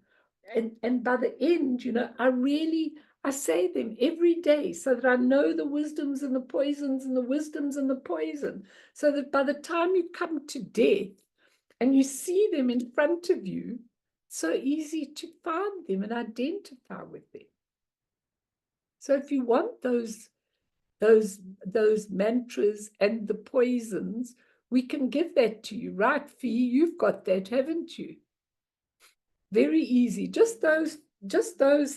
And by the end, you know, I say them every day so that I know the wisdoms and the poisons and the wisdoms and the poison, so that by the time you come to death and you see them in front of you, it's so easy to find them and identify with them. So if you want those mantras and the poisons, we can give that to you, right, Fee? You've got that, haven't you? Very easy. Just those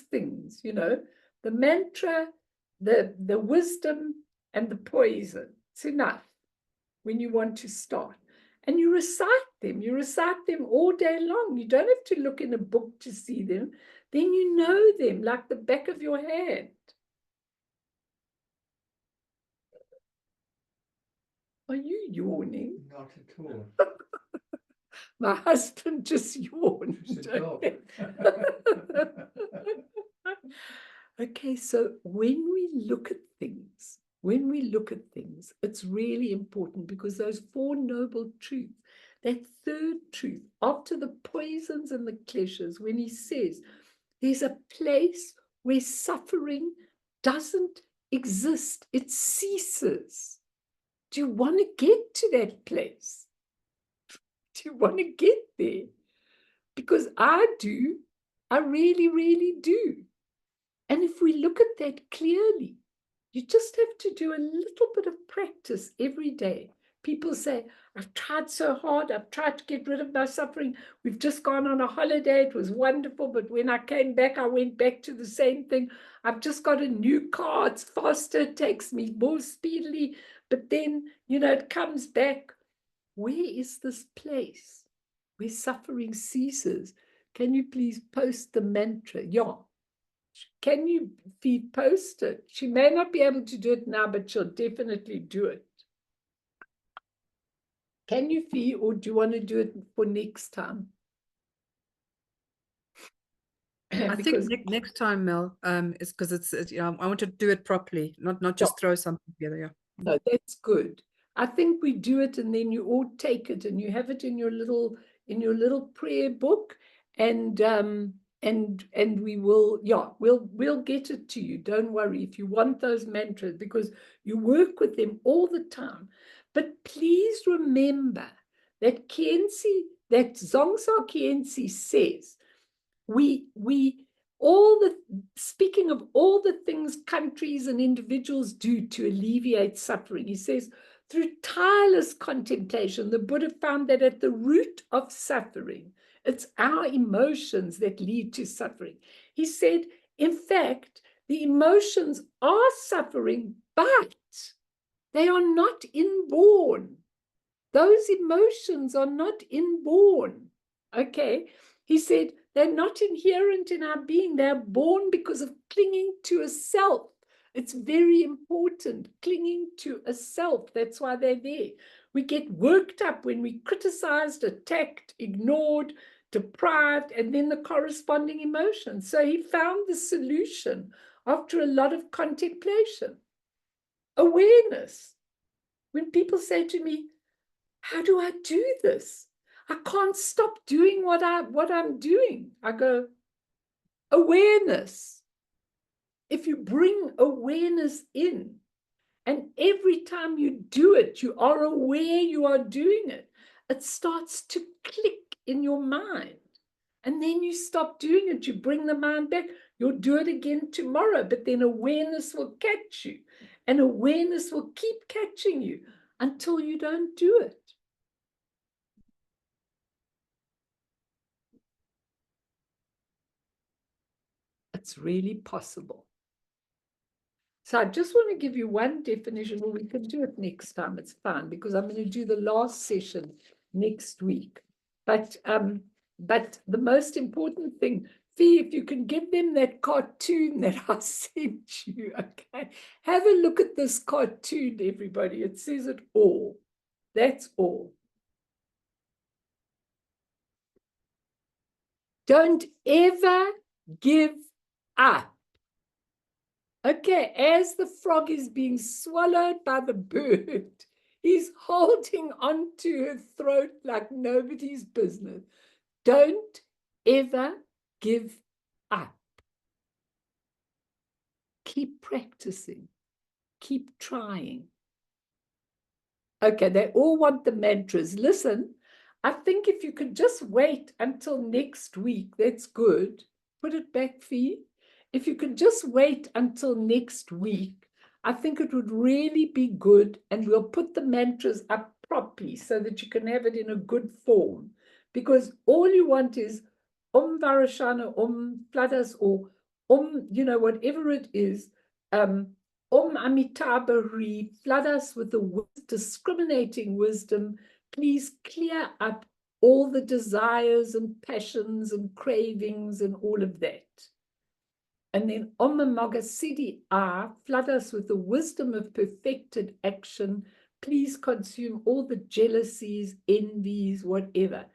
things, you know, the mantra, the wisdom, and the poison. It's enough when you want to start. And you recite them. You recite them all day long. You don't have to look in a book to see them. Then you know them like the back of your hand. Are you yawning? Not at all. My husband just yawned. It's a dog. Okay, so when we look at things, it's really important, because those four noble truths, that third truth, after the poisons and the kleshas, when he says there's a place where suffering doesn't exist, it ceases. Do you want to get to that place? Do you want to get there? Because I do. I really, really do. And if we look at that clearly, you just have to do a little bit of practice every day. People say, I've tried so hard. I've tried to get rid of my suffering. We've just gone on a holiday. It was wonderful. But when I came back, I went back to the same thing. I've just got a new car. It's faster. It takes me more speedily. But then, you know, it comes back. Where is this place where suffering ceases? Can you please post the mantra? Yeah. Can you post it? She may not be able to do it now, but she'll definitely do it. Can you, Fee, or do you want to do it for next time? I think next time, Mel, is because it's you know, I want to do it properly, not just throw something together. Yeah. No, that's good. I think we do it, and then you all take it and you have it in your little prayer book, and we will, yeah, we'll get it to you. Don't worry if you want those mantras, because you work with them all the time. But please remember that Dzongsa Khyentse says, speaking of all the things countries and individuals do to alleviate suffering, he says, through tireless contemplation, the Buddha found that at the root of suffering, it's our emotions that lead to suffering. He said, in fact, the emotions are suffering, but they are not inborn. Those emotions are not inborn. Okay? He said, they're not inherent in our being. They're born because of clinging to a self. It's very important, clinging to a self. That's why they're there. We get worked up when we criticized, attacked, ignored, deprived, and then the corresponding emotions. So he found the solution after a lot of contemplation. Awareness. When people say to me, how do I do this? I can't stop doing what I'm doing. I go, awareness. If you bring awareness in, and every time you do it, you are aware you are doing it, it starts to click in your mind. And then you stop doing it, you bring the mind back, you'll do it again tomorrow, but then awareness will catch you, and awareness will keep catching you until you don't do it. It's really possible. So I just want to give you one definition, or we can do it next time. It's fine, because I'm going to do the last session next week. But the most important thing, Fee, if you can give them that cartoon that I sent you, okay? Have a look at this cartoon, everybody. It says it all. That's all. Don't ever give up. Okay, as the frog is being swallowed by the bird, he's holding onto her throat like nobody's business. don't ever give up. Keep practicing. Keep trying. Okay, they all want the mantras. Listen, I think if you could just wait until next week, that's good. Put it back for you. If you could just wait until next week, I think it would really be good, and we'll put the mantras up properly so that you can have it in a good form. Because all you want is Varashana, Fladas, or whatever it is, Amitabha Re, flood us with the discriminating wisdom. Please clear up all the desires and passions and cravings and all of that. And then Magasidi A, flood us with the wisdom of perfected action. Please consume all the jealousies, envies, whatever.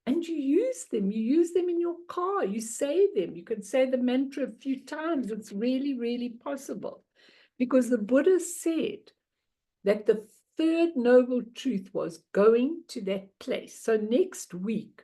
And you use them in your car, you say them. You can say the mantra a few times. It's really, really possible. Because the Buddha said that the third noble truth was going to that place. So next week,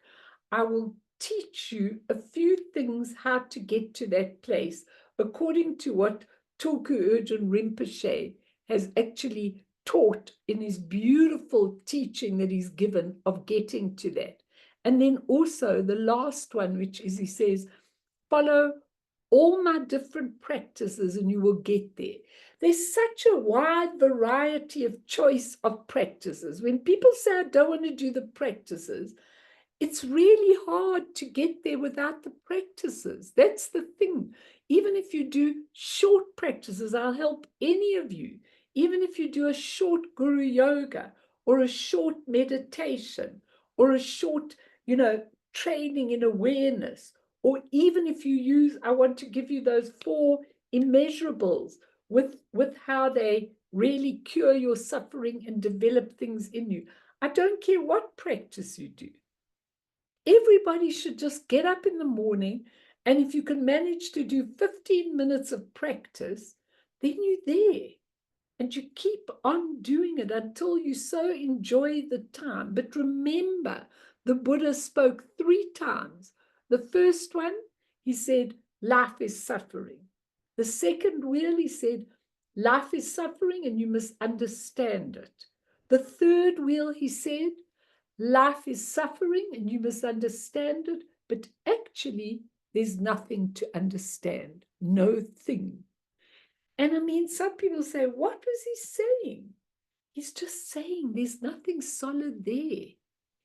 I will teach you a few things how to get to that place according to what Tulku Urgyen Rinpoche has actually taught in his beautiful teaching that he's given of getting to that. And then also the last one, which is, he says, follow all my different practices and you will get there. There's such a wide variety of choice of practices. When people say, I don't want to do the practices, it's really hard to get there without the practices. That's the thing. Even if you do short practices, I'll help any of you. Even if you do a short guru yoga or a short meditation or a short, training in awareness, or even if you use, I want to give you those 4 immeasurables with how they really cure your suffering and develop things in you. I don't care what practice you do. Everybody should just get up in the morning, and if you can manage to do 15 minutes of practice, then you're there. And you keep on doing it until you so enjoy the time. But remember, the Buddha spoke 3 times. The first one, he said, life is suffering. The second wheel, he said, life is suffering and you must understand it. The third wheel, he said, life is suffering and you must understand it, but actually there's nothing to understand, no thing. And I mean, some people say, what was he saying? He's just saying there's nothing solid there.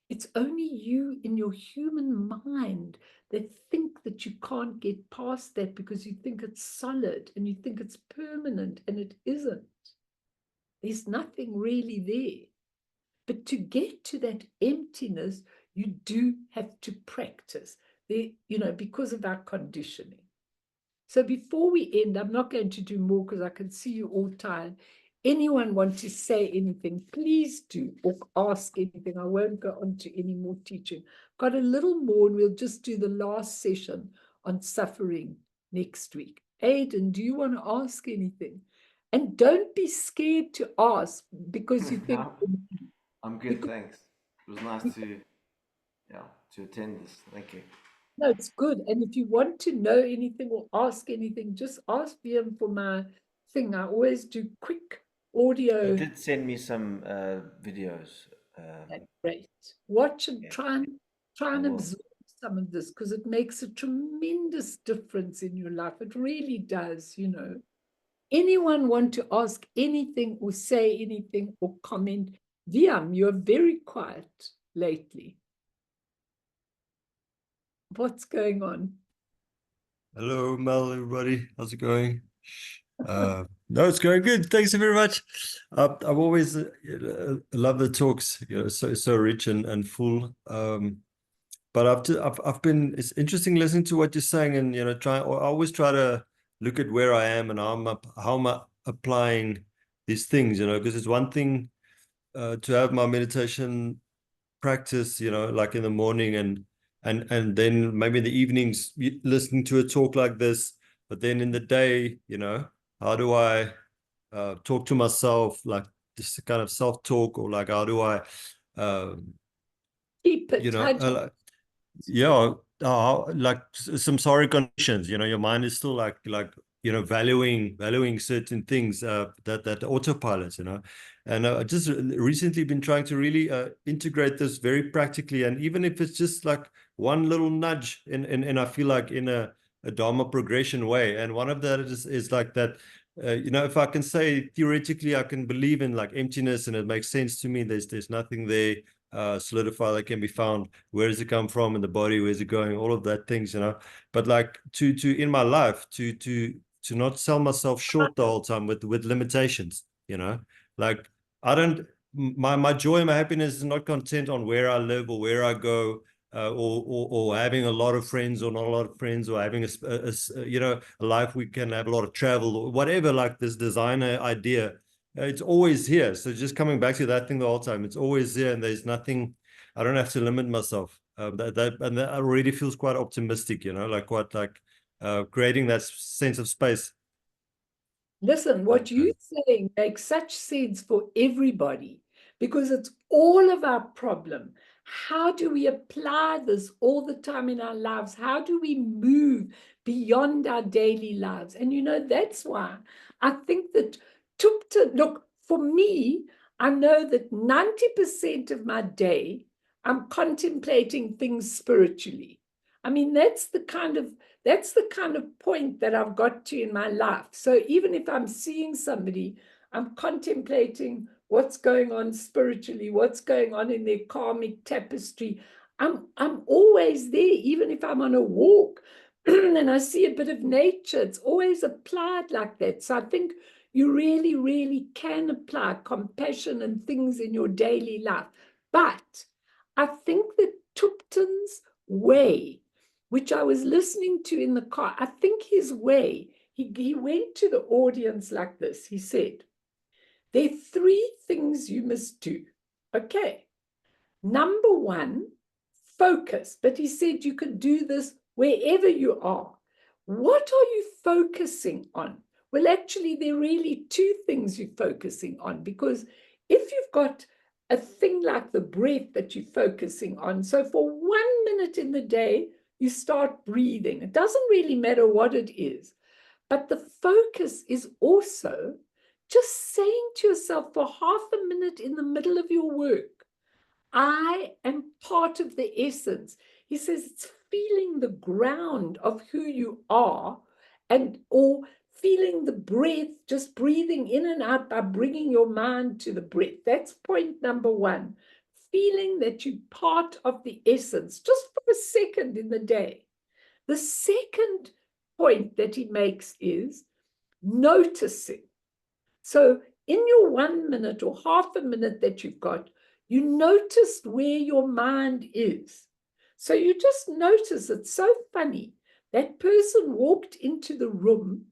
It's only you in your human mind that think that you can't get past that because you think it's solid and you think it's permanent, and it isn't. There's nothing really there. But to get to that emptiness, you do have to practice, because of our conditioning. So before we end, I'm not going to do more because I can see you all tired. Anyone want to say anything, please do, or ask anything. I won't go on to any more teaching. Got a little more, and we'll just do the last session on suffering next week. Aidan, do you want to ask anything? And don't be scared to ask because you think... No, I'm good, thanks. It was nice to attend this. Thank you. No, it's good. And if you want to know anything or ask anything, just ask VM for my thing. I always do quick audio. You did send me some videos. That's great. Watch and Yeah. try and I will. absorb some of this, because it makes a tremendous difference in your life. It really does, Anyone want to ask anything or say anything or comment? Viam, you're very quiet lately. What's going on? Hello, Mel, everybody. How's it going? No, it's going good. Thanks very much. I've always loved the talks. So rich and full. But I've been. It's interesting listening to what you're saying, and I always try to look at where I am and how I'm applying these things. Because it's one thing to have my meditation practice, like in the morning and then maybe in the evenings listening to a talk like this, but then in the day, how do I talk to myself, like this kind of self-talk, or like how do I keep it Yeah, like samsaric conditions, your mind is still like valuing certain things, that autopilot, and I just recently been trying to really integrate this very practically, and even if it's just like one little nudge in I feel like in a Dharma progression way, and one of that is like that. If I can say theoretically, I can believe in like emptiness, and it makes sense to me. There's nothing there solidify that can be found. Where does it come from in the body? Where's it going? All of that things, But like to in my life to not sell myself short the whole time with limitations, Like I don't my joy and my happiness is not content on where I live or where I go. Or having a lot of friends or not a lot of friends, or having a life we can have a lot of travel or whatever, like this designer idea. It's always here. So just coming back to that thing the whole time, it's always there, and there's nothing. I don't have to limit myself. That already feels quite optimistic, like quite like creating that sense of space. Listen, what you're saying makes such sense for everybody, because it's all of our problem. How do we apply this all the time in our lives? How do we move beyond our daily lives? And that's why I think that look, for me, I know that 90% of my day, I'm contemplating things spiritually. I mean, that's the kind of point that I've got to in my life. So even if I'm seeing somebody, I'm contemplating what's going on spiritually, what's going on in their karmic tapestry. I'm always there, even if I'm on a walk and I see a bit of nature. It's always applied like that. So I think you really, really can apply compassion and things in your daily life. But I think that Tupton's way, which I was listening to in the car, I think his way, he went to the audience like this. He said, there are 3 things you must do. Okay. Number 1, focus. But he said you can do this wherever you are. What are you focusing on? Well, actually, there are really 2 things you're focusing on, because if you've got a thing like the breath that you're focusing on, so for 1 minute in the day, you start breathing. It doesn't really matter what it is, but the focus is also just saying to yourself for half a minute in the middle of your work, I am part of the essence. He says it's feeling the ground of who you are, or feeling the breath, just breathing in and out by bringing your mind to the breath. That's point number 1. Feeling that you're part of the essence, just for a second in the day. The second point that he makes is noticing. So in your 1 minute or half a minute that you've got, you noticed where your mind is. So you just notice. It's so funny. That person walked into the room,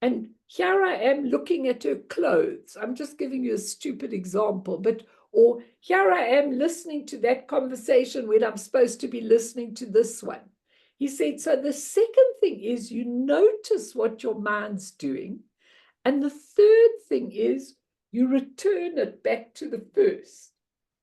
and here I am looking at her clothes. I'm just giving you a stupid example, or here I am listening to that conversation when I'm supposed to be listening to this one. He said, so the second thing is you notice what your mind's doing. And the third thing is you return it back to the first.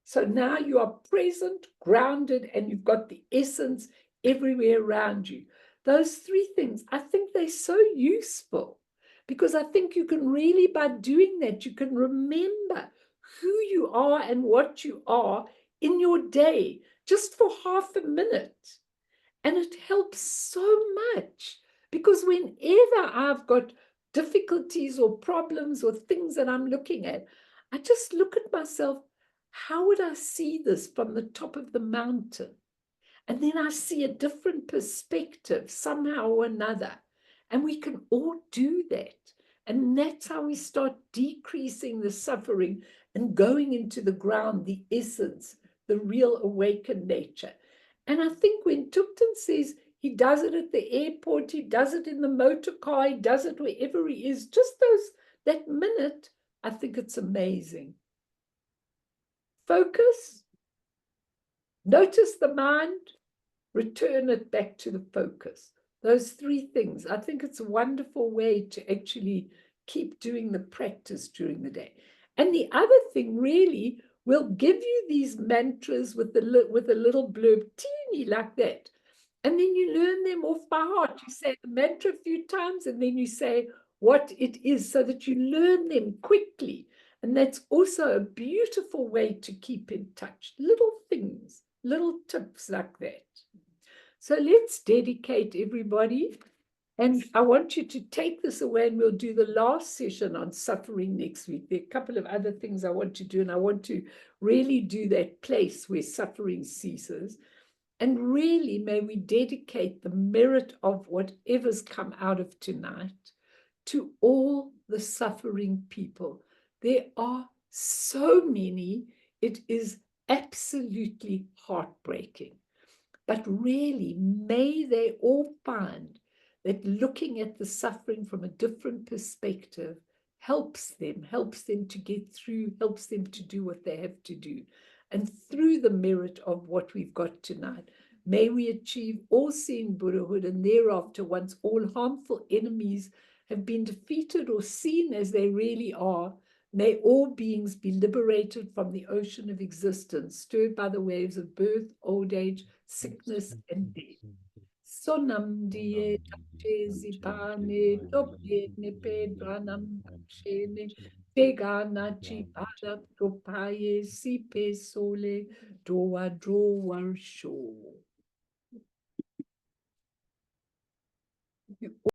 So now you are present, grounded, and you've got the essence everywhere around you. Those 3 things, I think they're so useful, because I think you can really, by doing that, you can remember who you are and what you are in your day, just for half a minute. And it helps so much, because whenever I've got difficulties or problems or things that I'm looking at, I just look at myself. How would I see this from the top of the mountain? And then I see a different perspective somehow or another. And we can all do that. And that's how we start decreasing the suffering and going into the ground, the essence, the real awakened nature. And I think when Tupton says he does it at the airport, he does it in the motor car, he does it wherever he is, just that minute, I think it's amazing. Focus, notice the mind, return it back to the focus. Those 3 things. I think it's a wonderful way to actually keep doing the practice during the day. And the other thing, really, We'll give you these mantras with a little blurb, teeny like that. And then you learn them off by heart. You say the mantra a few times, and then you say what it is so that you learn them quickly. And that's also a beautiful way to keep in touch. Little things, little tips like that. So let's dedicate everybody. And I want you to take this away, and we'll do the last session on suffering next week. There are a couple of other things I want to do, and I want to really do that place where suffering ceases. And really, may we dedicate the merit of whatever's come out of tonight to all the suffering people. There are so many, it is absolutely heartbreaking. But really, may they all find that looking at the suffering from a different perspective helps them to get through, helps them to do what they have to do. And through the merit of what we've got tonight, may we achieve all-seeing Buddhahood, and thereafter, once all harmful enemies have been defeated or seen as they really are, may all beings be liberated from the ocean of existence, stirred by the waves of birth, old age, sickness, and death. Sonam die zipane topene pedranam shene pegana chipada topaye sipe sole doa droa show.